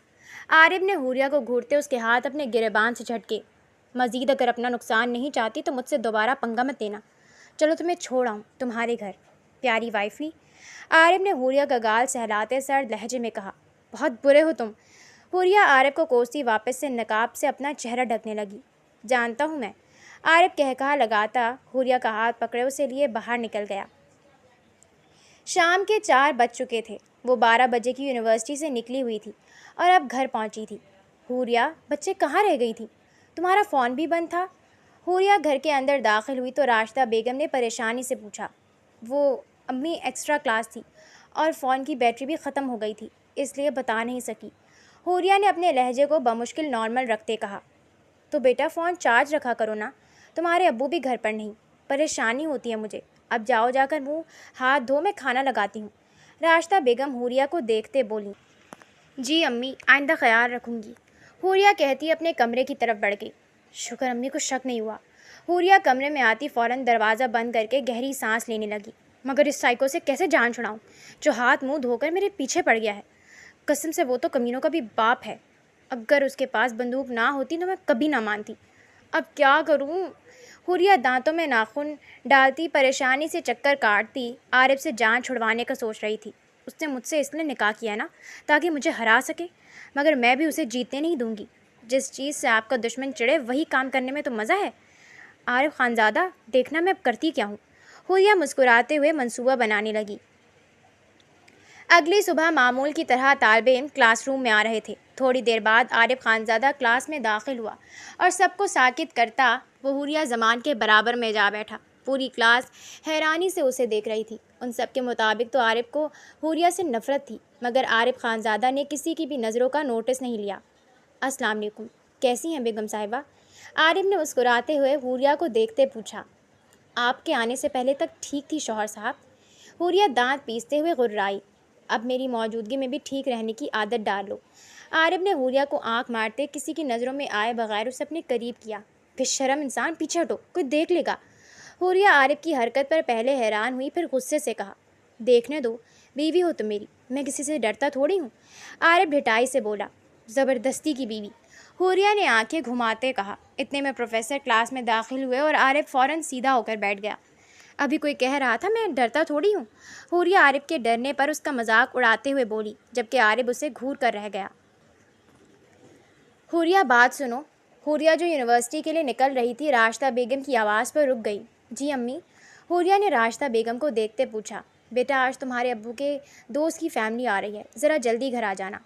عارف نے حوریہ کو گھورتے اس کے ہاتھ اپنے گریبان سے جھٹکے۔ مزید اگر اپنا نقصان نہیں چاہتی تو مجھ سے دوبارہ پنگا مت دینا۔ چلو تمہیں چھوڑ آؤں تمہارے گھر، پیاری وائفی۔ عارف نے حوریہ کا گال سہلاتے سرد لہجے میں کہا۔ بہت برے ہو تم۔ حوریہ عارف کو کوستی واپس سے نقاب سے اپنا چہرہ ڈھکنے لگی۔ جانتا ہوں میں، عارف کہکہا لگاتا حوریہ کا ہاتھ پکڑے اسے لیے باہر نکل گیا۔ شام کے 4 بج چکے تھے۔ وہ 12 بجے کی یونیورسٹی سے نکلی ہوئی تھی اور اب گھر پہنچی تھی۔ حوریہ، بچے کہاں رہ گئی تھی؟ تمہارا فون بھی بند تھا؟ حوریہ گھر کے اندر داخل ہوئی تو راشدہ بیگم نے پریشانی سے پوچھا۔ وہ امی ایکسٹرا کلاس تھی اور فون کی بیٹری بھی ختم ہو گئی تھی، اس لیے بتا نہیں سکی۔ حوریہ نے اپنے لہجے کو بمشکل نارمل رکھتے کہا۔ تو بیٹا فون چارج رکھا کرو نا، تمہارے ابو بھی گھر پر نہیں، پریشانی ہوتی ہے مجھے۔ اب جاؤ جا کر منہ ہاتھ دھو، میں کھانا لگاتی ہوں۔ راشدہ بیگم حوریہ کو دیکھتے بولی۔ جی امی، آئندہ خیال رکھوں گی، حوریہ کہتی اپنے کمرے کی طرف بڑھ گئی۔ شکر امی کو شک نہیں ہوا۔ حوریہ کمرے میں آتی فوراً دروازہ بند کر کے گہری سانس لینے لگی۔ مگر اس سائیکو سے کیسے جان چھڑاؤں جو ہاتھ منہ دھو کر میرے پیچھے پڑ گیا ہے؟ قسم سے وہ تو کمینوں کا بھی باپ ہے، اگر اس کے پاس بندوق نہ ہوتی تو میں کبھی نہ مانتی۔ اب کیا کروں؟ حوریہ دانتوں میں ناخن ڈالتی پریشانی سے چکر کاٹتی عارف سے جان چھڑوانے کا سوچ رہی تھی۔ اس نے مجھ سے اس لیے نکاح کیا نا تاکہ مجھے ہرا سکے، مگر میں بھی اسے جیتنے نہیں دوں گی۔ جس چیز سے آپ کا دشمن چڑھے وہی کام کرنے میں تو مزہ ہے۔ عارف خانزادہ، دیکھنا میں اب کرتی کیا ہوں۔ حوریہ مسکراتے ہوئے منصوبہ بنانے لگی۔ اگلی صبح معمول کی طرح طالب علم کلاس روم میں آ رہے تھے۔ تھوڑی دیر بعد عارف خانزادہ کلاس میں داخل ہوا اور سب کو ساکت کرتا وہ حوریہ زمان کے برابر میں جا بیٹھا۔ پوری کلاس حیرانی سے اسے دیکھ رہی تھی۔ ان سب کے مطابق تو عارف کو حوریہ سے نفرت تھی، مگر عارف خانزادہ نے کسی کی بھی نظروں کا نوٹس نہیں لیا۔ السلام علیکم، کیسی ہیں بیگم صاحبہ؟ عارف نے مسکراتے ہوئے حوریہ کو دیکھتے پوچھا۔ آپ کے آنے سے پہلے تک ٹھیک تھی شوہر صاحب۔ حوریہ دانت پیستے ہوئے غرائی۔ اب میری موجودگی میں بھی ٹھیک رہنے کی عادت ڈال لو۔ عارف نے حوریہ کو آنکھ مارتے کسی کی نظروں میں آئے بغیر اسے اپنے قریب کیا۔ بے شرم انسان، پیچھے ہٹو، کوئی دیکھ لے گا۔ حوریہ عارف کی حرکت پر پہلے حیران ہوئی، پھر غصے سے کہا، دیکھنے دو، بیوی ہو تم میری، میں کسی سے ڈرتا تھوڑی ہوں۔ عارف ڈھٹائی سے بولا، زبردستی کی بیوی۔ حوریہ نے آنکھیں گھماتے کہا۔ اتنے میں پروفیسر کلاس میں داخل ہوئے اور عارف فوراً سیدھا ہو کر بیٹھ گیا۔ ابھی کوئی کہہ رہا تھا میں ڈرتا تھوڑی ہوں۔ حوریہ عارف کے ڈرنے پر اس کا مذاق اڑاتے ہوئے بولی، جبکہ عارف اسے گھور کر رہ گیا۔ حوریہ بات سنو۔ حوریہ جو یونیورسٹی کے لیے نکل رہی تھی، راشدہ بیگم کی آواز پر رک گئی۔ جی امی؟ حوریہ نے راشدہ بیگم کو دیکھتے پوچھا۔ بیٹا آج تمہارے ابو کے دوست کی فیملی آ رہی ہے، ذرا جلدی گھر آ جانا۔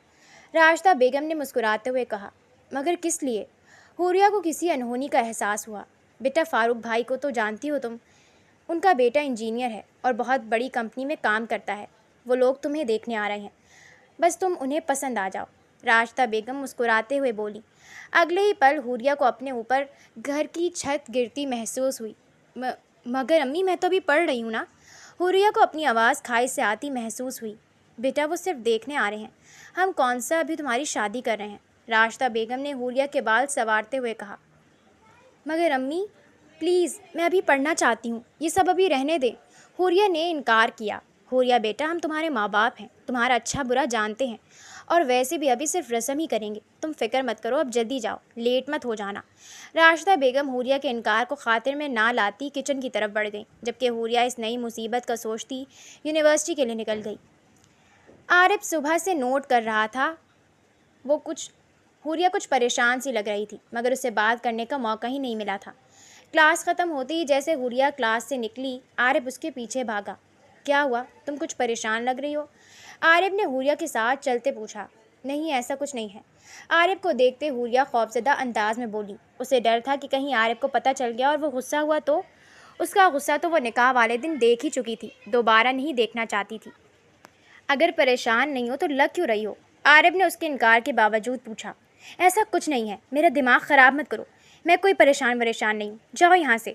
راشدہ بیگم نے مسکراتے ہوئے کہا، مگر کس لیے؟ حوریہ کو کسی انہونی کا احساس ہوا۔ بیٹا فاروق بھائی کو تو جانتی ہو تم، ان کا بیٹا انجینئر ہے اور بہت بڑی کمپنی میں کام کرتا ہے، وہ لوگ تمہیں دیکھنے آ رہے ہیں، بس تم انہیں پسند آ جاؤ۔ راشدہ بیگم مسکراتے ہوئے بولی۔ اگلے ہی پل حوریہ کو اپنے اوپر گھر کی چھت گرتی محسوس ہوئی۔ مگر امی میں تو ابھی پڑھ رہی ہوں نا۔ حوریہ کو اپنی آواز کھائی سے آتی محسوس ہوئی۔ بیٹا وہ صرف دیکھنے آ رہے ہیں، ہم کون سا ابھی تمہاری شادی کر رہے ہیں۔ راشدہ بیگم نے حوریہ کے بال سنوارتے ہوئے کہا۔ مگر امی پلیز، میں ابھی پڑھنا چاہتی ہوں، یہ سب ابھی رہنے دیں۔ حوریہ نے انکار کیا۔ حوریہ بیٹا ہم تمہارے ماں باپ ہیں، تمہارا اچھا برا جانتے ہیں، اور ویسے بھی ابھی صرف رسم ہی کریں گے، تم فکر مت کرو، اب جلدی جاؤ، لیٹ مت ہو جانا۔ راشدہ بیگم حوریہ کے انکار کو خاطر میں نہ لاتی کچن کی طرف بڑھ گئیں، جبکہ حوریہ اس نئی مصیبت کا سوچتی یونیورسٹی کے لیے نکل گئی۔ عارف صبح سے نوٹ کر رہا تھا، حوریہ کچھ پریشان سی لگ رہی تھی، مگر اسے بات کرنے کا موقع ہی نہیں ملا تھا۔ کلاس ختم ہوتی ہی جیسے حوریہ کلاس سے نکلی، عارف اس کے پیچھے بھاگا۔ کیا ہوا؟ تم کچھ پریشان لگ رہی ہو؟ عارف نے حوریہ کے ساتھ چلتے پوچھا۔ نہیں ایسا کچھ نہیں ہے۔ عارف کو دیکھتے حوریہ خوفزدہ انداز میں بولی۔ اسے ڈر تھا کہ کہیں عارف کو پتہ چل گیا اور وہ غصہ ہوا تو؟ اس کا غصہ تو وہ نکاح والے دن دیکھ ہی چکی تھی، دوبارہ نہیں دیکھنا چاہتی تھی۔ اگر پریشان نہیں ہو تو لگ کیوں رہی ہو؟ عارف نے اس کے انکار کے باوجود پوچھا۔ ایسا کچھ نہیں ہے، میرا دماغ خراب مت کرو، میں کوئی پریشان نہیں ہوں، جاؤ یہاں سے۔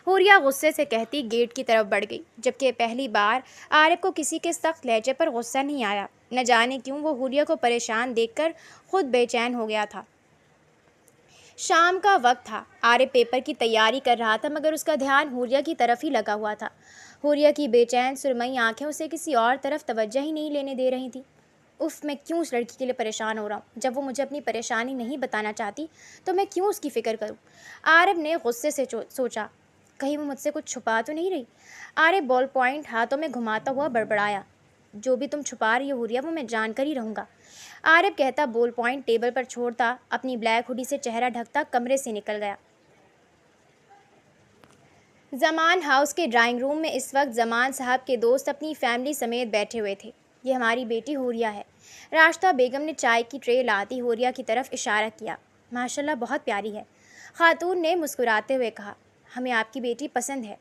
حوریہ غصے سے کہتی گیٹ کی طرف بڑھ گئی، جبکہ پہلی بار عارف کو کسی کے سخت لہجے پر غصہ نہیں آیا۔ نہ جانے کیوں وہ حوریہ کو پریشان دیکھ کر خود بے چین ہو گیا تھا۔ شام کا وقت تھا، عارف پیپر کی تیاری کر رہا تھا، مگر اس کا دھیان حوریہ کی طرف ہی لگا ہوا تھا۔ حوریہ کی بے چین سرمئی آنکھیں اسے کسی اور طرف توجہ ہی نہیں لینے دے رہی تھیں۔ اف، میں کیوں اس لڑکی کے لیے پریشان ہو رہا ہوں؟ جب وہ مجھے اپنی پریشانی نہیں بتانا چاہتی تو میں کیوں اس کی فکر کروں؟ عارف نے غصے سے سوچا، کہیں وہ مجھ سے کچھ چھپا تو نہیں رہی؟ عارف بال پوائنٹ ہاتھوں میں گھماتا ہوا بڑبڑایا، جو بھی تم چھپا رہی ہو حوریہ، وہ میں جان کر ہی رہوں گا۔ عارف کہتا بال پوائنٹ ٹیبل پر چھوڑتا، اپنی بلیک ہوڈی سے چہرہ ڈھکتا کمرے سے نکل گیا۔ زمان ہاؤس کے ڈرائنگ روم میں اس وقت زمان صاحب کے دوست اپنی فیملی سمیت بیٹھے ہوئے تھے۔ یہ ہماری بیٹی حوریہ ہے۔ راشدہ بیگم نے چائے کی ٹرے لاتی حوریہ کی طرف اشارہ کیا۔ ماشاءاللہ بہت پیاری ہے، خاتون نے مسکراتے ہوئے کہا۔ ہمیں آپ کی بیٹی پسند ہے،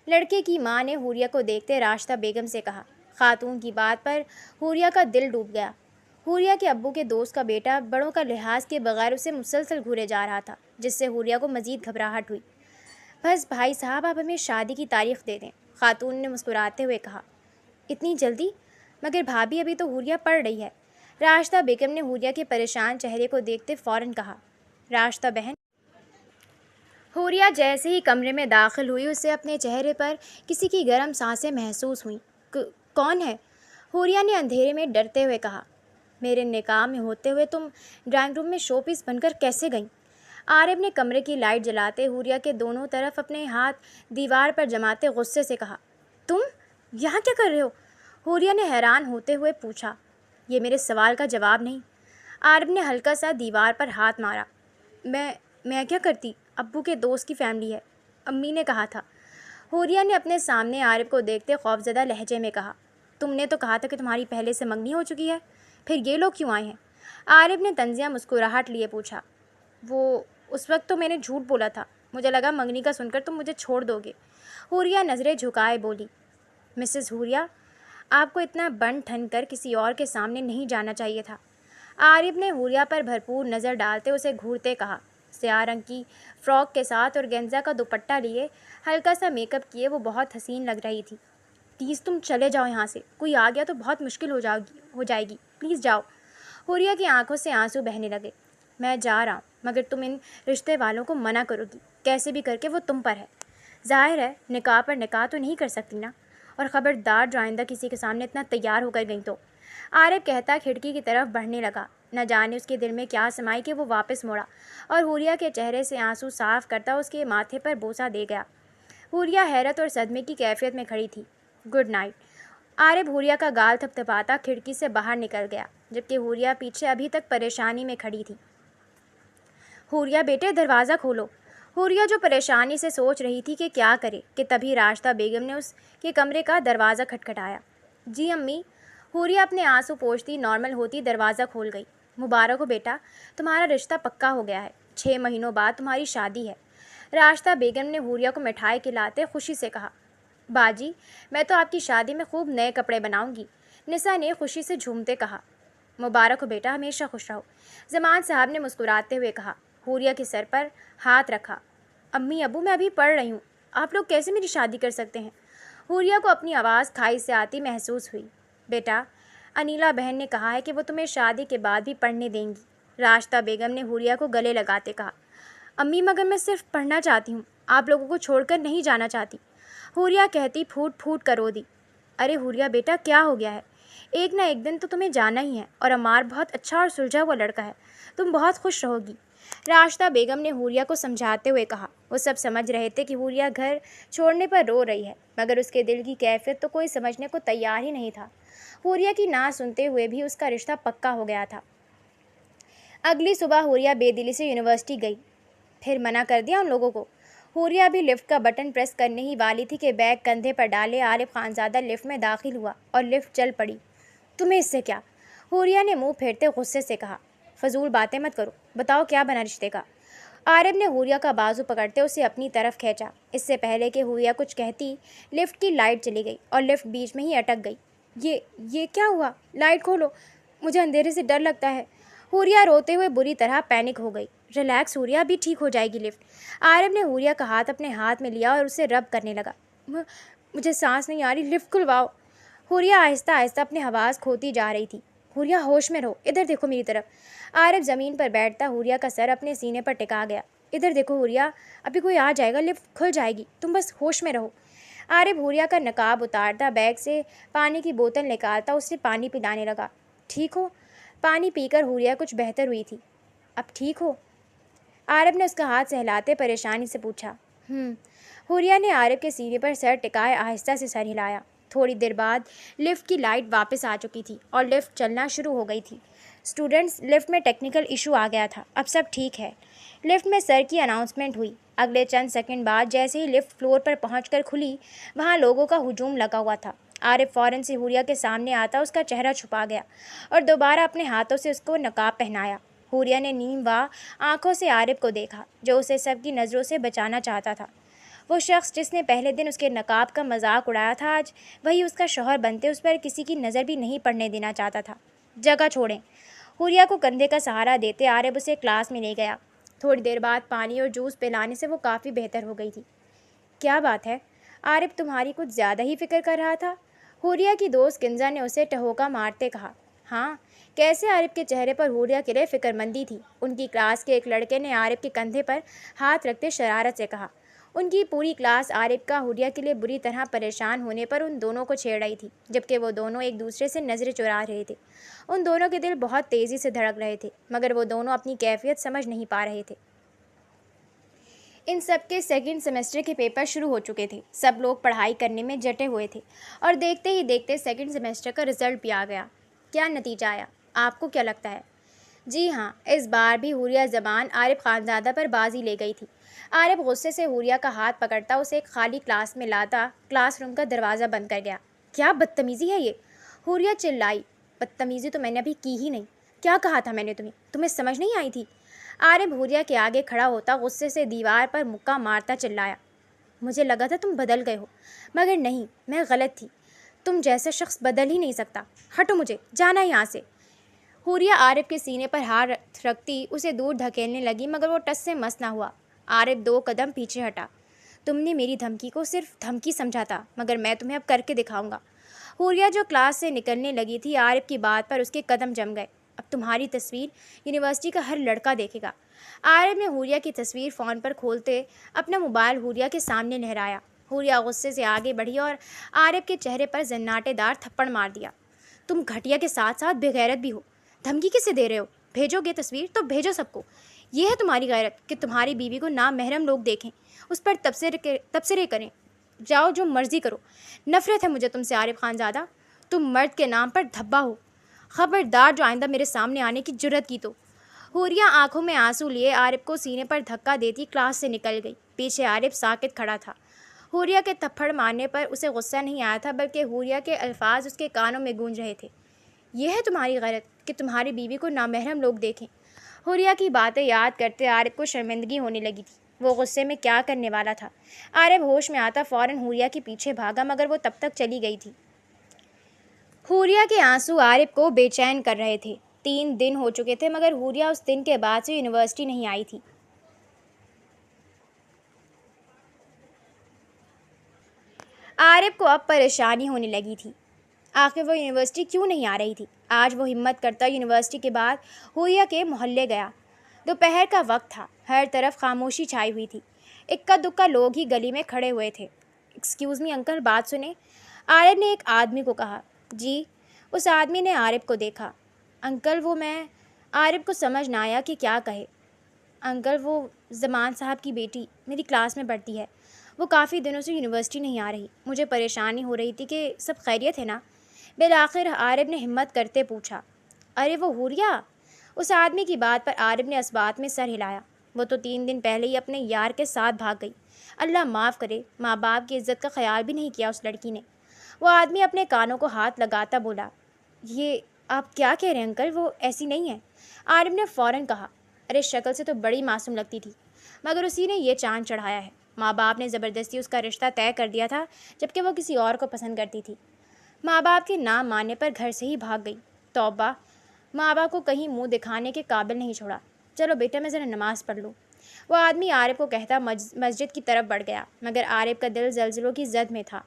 لڑکے کی ماں نے حوریہ کو دیکھتے راشدہ بیگم سے کہا۔ خاتون کی بات پر حوریہ کا دل ڈوب گیا۔ حوریہ کے ابو کے دوست کا بیٹا بڑوں کا لحاظ کے بغیر اسے مسلسل گھورے جا رہا تھا، جس سے حوریہ کو مزید گھبراہٹ ہوئی۔ بس بھائی صاحب آپ ہمیں شادی کی تاریخ دے دیں، خاتون نے مسکراتے ہوئے کہا۔ اتنی جلدی؟ مگر بھابھی ابھی تو حوریہ پڑھ رہی ہے۔ راشدہ بیگم نے حوریہ کے پریشان چہرے کو دیکھتے فوراً کہا۔ راشدہ بہن۔ حوریہ جیسے ہی کمرے میں داخل ہوئی، اسے اپنے چہرے پر کسی کی گرم سانسیں محسوس ہوئیں۔ کون ہے؟ حوریہ نے اندھیرے میں ڈرتے ہوئے کہا۔ میرے نکاح میں ہوتے ہوئے تم ڈرائنگ روم میں شو پیس بن کر کیسے گئیں؟ عارف نے کمرے کی لائٹ جلاتے حوریہ کے دونوں طرف اپنے ہاتھ دیوار پر جماتے غصے سے کہا۔ تم یہاں کیا کر رہے ہو؟ حوریہ نے حیران ہوتے ہوئے پوچھا۔ یہ میرے سوال کا جواب نہیں۔ عارف نے ہلکا سا دیوار پر ہاتھ مارا۔ میں کیا کرتی؟ ابو کے دوست کی فیملی ہے، امی نے کہا تھا۔ حوریہ نے اپنے سامنے عارف کو دیکھتے خوفزدہ لہجے میں کہا۔ تم نے تو کہا تھا کہ تمہاری پہلے سے منگنی ہو چکی ہے، پھر یہ لوگ کیوں آئے ہیں؟ عارف نے طنزیہ مسکراہٹ لیے پوچھا۔ وہ اس وقت تو میں نے جھوٹ بولا تھا، مجھے لگا منگنی کا سن کر تم مجھے چھوڑ دو گے۔ حوریہ نظریں جھکائے بولی۔ مسز حوریہ، آپ کو اتنا بن ٹھن کر کسی اور کے سامنے نہیں جانا چاہیے تھا۔ عارف نے حوریہ پر بھرپور نظر ڈالتے اسے گھورتے کہا۔ سیاہ رنگ کی فراک کے ساتھ اور گینزا کا دوپٹہ لیے، ہلکا سا میک اپ کیے، وہ بہت حسین لگ رہی تھی۔ پلیز تم چلے جاؤ یہاں سے، کوئی آ گیا تو بہت مشکل ہو جائے گی، پلیز جاؤ۔ حوریہ کی آنکھوں سے آنسو بہنے لگے۔ میں جا رہا ہوں، مگر تم ان رشتے والوں کو منع کرو گی، کیسے بھی کر کے وہ تم پر ہے۔ ظاہر ہے نکاح پر نکاح تو نہیں کر سکتی نا، اور خبردار آئندہ کسی کے سامنے اتنا تیار ہو کر گئی تو۔ عارف کہتا کھڑکی کی طرف بڑھنے لگا۔ نہ جانے اس کے دل میں کیا سمائی کہ وہ واپس مڑا اور حوریہ کے چہرے سے آنسو صاف کرتا اس کے ماتھے پر بوسہ دے گیا۔ حوریہ حیرت اور صدمے کی کیفیت میں کھڑی تھی۔ Good night. عارف حوریہ کا گال تھپتھپاتا کھڑکی سے باہر نکل گیا، جبکہ حوریہ پیچھے ابھی تک پریشانی میں کھڑی تھی۔ حوریہ بیٹے دروازہ کھولو۔ حوریہ جو پریشانی سے سوچ رہی تھی کہ کیا کرے کہ تبھی راشدہ بیگم نے اس کے کمرے کا دروازہ کھٹکھٹایا۔ جی امی۔ حوریہ اپنے آنسو پوچھتی نارمل ہوتی دروازہ کھول گئی۔ مبارک ہو بیٹا، تمہارا رشتہ پکا ہو گیا ہے، 6 مہینوں بعد تمہاری شادی ہے۔ راشدہ بیگم نے حوریہ کو مٹھائی کھلاتے خوشی سے کہا۔ باجی، میں تو آپ کی شادی میں خوب نئے کپڑے بناؤں گی، نسا نے خوشی سے جھومتے کہا۔ مبارک ہو بیٹا، ہمیشہ خوش رہو، زمان صاحب نے مسکراتے ہوئے کہا۔ حوریہ کے سر پر ہاتھ رکھا۔ امی ابو، میں ابھی پڑھ رہی ہوں، آپ لوگ کیسے میری شادی کر سکتے ہیں؟ حوریہ کو اپنی آواز کھائی سے آتی محسوس ہوئی۔ بیٹا، انیلا بہن نے کہا ہے کہ وہ تمہیں شادی کے بعد بھی پڑھنے دیں گی، راشدہ بیگم نے حوریہ کو گلے لگاتے کہا۔ امی مگر میں صرف پڑھنا چاہتی ہوں، آپ لوگوں کو چھوڑ کر نہیں جانا چاہتی، حوریہ کہتی پھوٹ پھوٹ کر رو دی۔ ارے حوریہ بیٹا، کیا ہو گیا ہے؟ ایک نہ ایک دن تو تمہیں جانا ہی ہے، اور عمار بہت اچھا اور سلجھا ہوا لڑکا ہے، تم بہت خوش رہو گی، راشدہ بیگم نے حوریہ کو سمجھاتے ہوئے کہا۔ وہ سب سمجھ رہے تھے کہ حوریہ گھر چھوڑنے پر رو رہی ہے، مگر اس کے دل کی کیفیت تو کوئی سمجھنے کو تیار ہی نہیں تھا۔ حوریہ کی نہ سنتے ہوئے بھی اس کا رشتہ پکا ہو گیا تھا۔ اگلی صبح حوریہ بے دلی سے یونیورسٹی گئی۔ پھر منع کر دیا ان لوگوں کو؟ حوریہ بھی لفٹ کا بٹن پریس کرنے ہی والی تھی کہ بیگ کندھے پر ڈالے عارف خانزادہ لفٹ میں داخل ہوا اور لفٹ چل پڑی۔ تمہیں اس سے کیا؟ حوریہ نے منہ پھیرتے غصے سے کہا۔ فضول باتیں مت کرو، بتاؤ کیا بنا رشتے کا؟ عارف نے حوریہ کا بازو پکڑتے اسے اپنی طرف کھینچا۔ اس سے پہلے کہ حوریہ کچھ کہتی، لفٹ کی لائٹ چلی گئی اور لفٹ بیچ میں ہی اٹک گئی۔ یہ کیا ہوا؟ لائٹ کھولو، مجھے اندھیرے سے ڈر لگتا ہے۔ حوریہ روتے ہوئے بری طرح پینک ہو گئی۔ ریلیکس حوریہ، ابھی ٹھیک ہو جائے گی لفٹ۔ عارف نے حوریہ کا ہاتھ اپنے ہاتھ میں لیا اور اسے رب کرنے لگا۔ مجھے سانس نہیں آ رہی، لفٹ کھلواؤ۔ حوریہ آہستہ آہستہ اپنے حواس کھوتی جا رہی تھی۔ حوریہ ہوش میں رہو، ادھر دیکھو میری طرف۔ عارف زمین پر بیٹھتا حوریہ کا سر اپنے سینے پر ٹکا گیا۔ ادھر دیکھو حوریہ، ابھی کوئی آ جائے گا، لفٹ کھل جائے گی، تم بس ہوش میں رہو۔ عارف حوریہ کا نقاب اتارتا بیگ سے پانی کی بوتل نکالتا اسے پانی پلانے لگا۔ ٹھیک ہو؟ پانی پی کر حوریہ کچھ بہتر ہوئی تھی۔ اب ٹھیک ہو؟ عارف نے اس کا ہاتھ سہلاتے پریشانی سے پوچھا۔ حوریہ نے عارف کے سینے پر سر ٹکائے آہستہ سے سر ہلایا۔ تھوڑی دیر بعد لفٹ کی لائٹ واپس آ چکی تھی اور لفٹ چلنا شروع ہو گئی تھی۔ اسٹوڈنٹس، لفٹ میں ٹیکنیکل ایشو آ گیا تھا، اب سب ٹھیک ہے۔ لفٹ میں سر کی اناؤنسمنٹ ہوئی۔ اگلے چند سیکنڈ بعد جیسے ہی لفٹ فلور پر پہنچ کر کھلی، وہاں لوگوں کا ہجوم لگا ہوا تھا۔ عارف فوراً سے حوریہ کے سامنے آتا اس کا چہرہ چھپا گیا اور دوبارہ اپنے ہاتھوں سے اس کو نقاب پہنایا۔ حوریہ نے نیم واہ آنکھوں سے عارف کو دیکھا، جو اسے سب کی نظروں سے بچانا چاہتا تھا۔ وہ شخص جس نے پہلے دن اس کے نقاب کا مذاق اڑایا تھا، آج وہی اس کا شوہر بنتے اس پر کسی کی نظر بھی نہیں پڑنے دینا چاہتا تھا۔ جگہ چھوڑیں۔ حوریہ کو کندھے کا سہارا دیتے عارف اسے کلاس میں لے گیا۔ تھوڑی دیر بعد پانی اور جوس پلانے سے وہ کافی بہتر ہو گئی تھی۔ کیا بات ہے؟ عارف تمہاری کچھ زیادہ ہی فکر کر رہا تھا، حوریہ کی دوست کنزا نے اسے ٹہوکا مارتے کہا۔ ہاں، کیسے عارف کے چہرے پر حوریہ کے لیے فکر مندی تھی۔ ان کی کلاس کے ایک لڑکے نے عارف کے کندھے پر ہاتھ رکھتے شرارت سے کہا۔ ان کی پوری کلاس عارف کا حوریہ کے لیے بری طرح پریشان ہونے پر ان دونوں کو چھیڑ رہی تھی، جبکہ وہ دونوں ایک دوسرے سے نظریں چرا رہے تھے۔ ان دونوں کے دل بہت تیزی سے دھڑک رہے تھے، مگر وہ دونوں اپنی کیفیت سمجھ نہیں پا رہے تھے۔ ان سب کے سیکنڈ سیمسٹر کے پیپر شروع ہو چکے تھے۔ سب لوگ پڑھائی کرنے میں جٹے ہوئے تھے اور دیکھتے ہی دیکھتے سیکنڈ سیمسٹر کا رزلٹ بھی آ گیا۔ کیا نتیجہ آیا؟ آپ کو کیا لگتا ہے؟ جی ہاں، اس بار بھی حوریہ زبان عارف خانزادہ پر بازی لے گئی تھی۔ عارف غصے سے حوریہ کا ہاتھ پکڑتا اسے ایک خالی کلاس میں لاتا کلاس روم کا دروازہ بند کر گیا۔ کیا بدتمیزی ہے یہ؟ حوریہ چلائی۔ بدتمیزی تو میں نے ابھی کی ہی نہیں، کیا کہا تھا میں نے تمہیں سمجھ نہیں آئی تھی؟ عارف حوریہ کے آگے کھڑا ہوتا غصے سے دیوار پر مکہ مارتا چلایا۔ مجھے لگا تھا تم بدل گئے ہو، مگر نہیں، میں غلط تھی، تم جیسا شخص بدل ہی نہیں سکتا، ہٹو، مجھے جانا یہاں سے۔ حوریہ عارف کے سینے پر ہاتھ رکھتی اسے دور دھکیلنے لگی، مگر وہ ٹس سے مس نہ ہوا۔ عارف 2 قدم پیچھے ہٹا۔ تم نے میری دھمکی کو صرف دھمکی سمجھا تھا، مگر میں تمہیں اب کر کے دکھاؤں گا۔ حوریہ جو کلاس سے نکلنے لگی تھی، عارف کی بات پر اس کے قدم جم گئے۔ اب تمہاری تصویر یونیورسٹی کا ہر لڑکا دیکھے گا، عارف نے حوریہ کی تصویر فون پر کھولتے اپنا موبائل حوریہ کے سامنے لہرایا۔ حوریہ غصے سے آگے بڑھی اور عارف کے چہرے پر زناٹے دار تھپڑ مار دیا۔ تم گھٹیا کے ساتھ ساتھ بے غیرت بھی ہو، دھمکی کسے دے رہے ہو؟ بھیجو گے تصویر تو بھیجو سب کو۔ یہ ہے تمہاری غیرت کہ تمہاری بیوی کو نامحرم لوگ دیکھیں، اس پر تبصرے کریں۔ جاؤ جو مرضی کرو، نفرت ہے مجھے تم سے عارف خان زادہ، تم مرد کے نام پر دھبا ہو، خبردار جو آئندہ میرے سامنے آنے کی جرت کی تو۔ حوریہ آنکھوں میں آنسو لیے عارف کو سینے پر دھکا دیتی کلاس سے نکل گئی۔ پیچھے عارف ساکت کھڑا تھا۔ حوریہ کے تھپڑ مارنے پر اسے غصہ نہیں آیا تھا، بلکہ حوریہ کے الفاظ اس کے کانوں میں گونج رہے تھے۔ یہ ہے تمہاری غیرت کہ تمہاری بیوی کو نامحرم لوگ دیکھیں۔ حوریہ کی باتیں یاد کرتے عارف کو شرمندگی ہونے لگی تھی۔ وہ غصے میں کیا کرنے والا تھا؟ عارف ہوش میں آتا فوراً حوریہ کے پیچھے بھاگا، مگر وہ تب تک چلی گئی تھی۔ حوریہ کے آنسو عارف کو بے چین کر رہے تھے۔ 3 دن ہو چکے تھے مگر حوریہ اس دن کے بعد سے یونیورسٹی نہیں آئی تھی۔ عارف کو اب پریشانی ہونے لگی تھی، آخر وہ یونیورسٹی کیوں نہیں آ رہی تھی؟ آج وہ ہمت کرتا یونیورسٹی کے بعد حوریہ کے محلے گیا۔ دوپہر کا وقت تھا، ہر طرف خاموشی چھائی ہوئی تھی، اکا دکا لوگ ہی گلی میں کھڑے ہوئے تھے۔ ایکسکیوز می انکل، بات سنیں، عارف نے ایک آدمی کو کہا۔ جی؟ اس آدمی نے عارف کو دیکھا۔ انکل وہ میں، عارف کو سمجھ نہ آیا کہ کیا کہے۔ انکل وہ زمان صاحب کی بیٹی میری کلاس میں پڑھتی ہے، وہ کافی دنوں سے یونیورسٹی نہیں آ رہی، مجھے پریشانی ہو رہی تھی کہ سب خیریت ہے نا؟ بالآخر عارف نے ہمت کرتے پوچھا۔ ارے وہ حوریہ؟ اس آدمی کی بات پر عارف نے اسبات میں سر ہلایا۔ وہ تو 3 دن پہلے ہی اپنے یار کے ساتھ بھاگ گئی۔ اللہ معاف کرے، ماں باپ کی عزت کا خیال بھی نہیں کیا اس لڑکی نے۔ وہ آدمی اپنے کانوں کو ہاتھ لگاتا بولا۔ یہ آپ کیا کہہ رہے ہیں انکل؟ وہ ایسی نہیں ہے، عارف نے فوراً کہا۔ ارے شکل سے تو بڑی معصوم لگتی تھی، مگر اسی نے یہ چاند چڑھایا ہے۔ ماں باپ نے زبردستی اس کا رشتہ طے کر دیا تھا، جبکہ وہ کسی اور کو پسند کرتی تھی۔ ماں باپ کے نہ ماننے پر گھر سے ہی بھاگ گئی۔ توبہ، ماں باپ کو کہیں منہ دکھانے کے قابل نہیں چھوڑا۔ چلو بیٹا میں ذرا نماز پڑھ لوں۔ وہ آدمی عارف کو کہتا مسجد کی طرف بڑھ گیا، مگر عارف کا دل زلزلوں کی زد میں تھا۔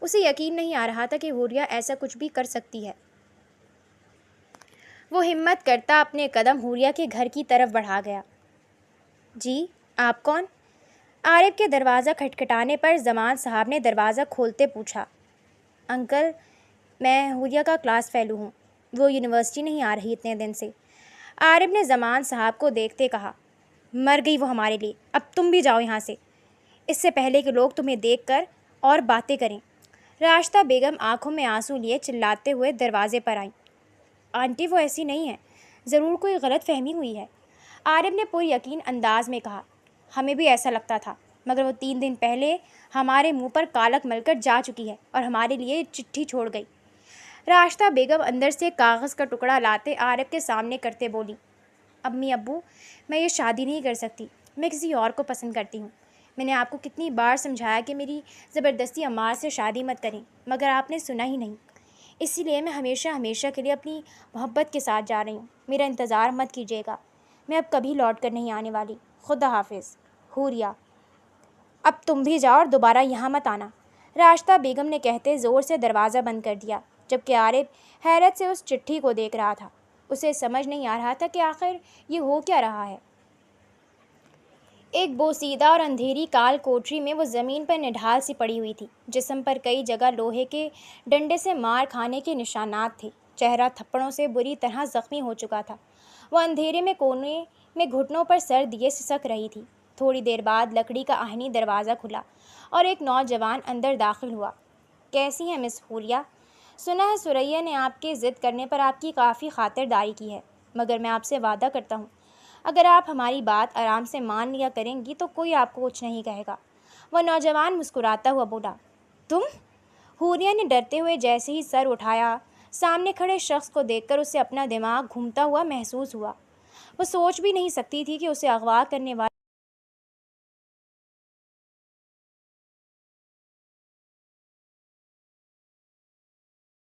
اسے یقین نہیں آ رہا تھا کہ حوریہ ایسا کچھ بھی کر سکتی ہے۔ وہ ہمت کرتا اپنے قدم حوریہ کے گھر کی طرف بڑھا گیا۔ جی آپ کون؟ عارف کے دروازہ کھٹکھٹانے پر زمان صاحب نے دروازہ کھولتے پوچھا۔ انکل میں حوریہ کا کلاس فیلو ہوں، وہ یونیورسٹی نہیں آ رہی اتنے دن سے، عارف نے زمان صاحب کو دیکھتے کہا۔ مر گئی وہ ہمارے لیے، اب تم بھی جاؤ یہاں سے، اس سے پہلے کہ لوگ تمہیں دیکھ کر اور باتیں کریں۔ راشدہ بیگم آنکھوں میں آنسو لیے چلاتے ہوئے دروازے پر آئیں۔ آنٹی وہ ایسی نہیں ہے، ضرور کوئی غلط فہمی ہوئی ہے، عارف نے پر یقین انداز میں کہا۔ ہمیں بھی ایسا لگتا تھا، مگر وہ 3 دن پہلے ہمارے منہ پر کالک مل کر جا چکی ہے اور ہمارے لیے چٹھی چھوڑ گئی۔ راشدہ بیگم اندر سے کاغذ کا ٹکڑا لاتے عارف کے سامنے کرتے بولی۔ امی ابو، میں یہ شادی نہیں کر سکتی، میں کسی اور کو پسند کرتی ہوں۔ میں نے آپ کو کتنی بار سمجھایا کہ میری زبردستی عمار سے شادی مت کریں، مگر آپ نے سنا ہی نہیں۔ اسی لیے میں ہمیشہ ہمیشہ کے لیے اپنی محبت کے ساتھ جا رہی ہوں، میرا انتظار مت کیجیے گا، میں اب کبھی لوٹ کر نہیں آنے والی، خدا حافظ۔ حوریہ، اب تم بھی جاؤ اور دوبارہ یہاں مت آنا، راشدہ بیگم نے کہتے زور سے دروازہ بند کر دیا، جبکہ عارف حیرت سے اس چٹھی کو دیکھ رہا تھا۔ اسے سمجھ نہیں آ رہا تھا کہ آخر یہ ہو کیا رہا ہے۔ ایک بوسیدہ اور اندھیری کال کوٹری میں وہ زمین پر نڈھال سی پڑی ہوئی تھی، جسم پر کئی جگہ لوہے کے ڈنڈے سے مار کھانے کے نشانات تھے، چہرہ تھپڑوں سے بری طرح زخمی ہو چکا تھا۔ وہ اندھیرے میں کونے میں گھٹنوں پر سر دیے سسک رہی تھی۔ تھوڑی دیر بعد لکڑی کا آہنی دروازہ کھلا اور ایک نوجوان اندر داخل ہوا۔ کیسی ہیں مس حوریہ؟ سنا ہے ثریا نے آپ کے ضد کرنے پر آپ کی کافی خاطرداری کی ہے، مگر میں آپ سے وعدہ کرتا ہوں اگر آپ ہماری بات آرام سے مان لیا کریں گی تو کوئی آپ کو کچھ نہیں کہے گا۔ وہ نوجوان مسکراتا ہوا بولا۔ تم؟ حوریہ نے ڈرتے ہوئے جیسے ہی سر اٹھایا، سامنے کھڑے شخص کو دیکھ کر اسے اپنا دماغ گھومتا ہوا محسوس ہوا۔ وہ سوچ بھی نہیں سکتی تھی کہ اسے اغوا کرنے والا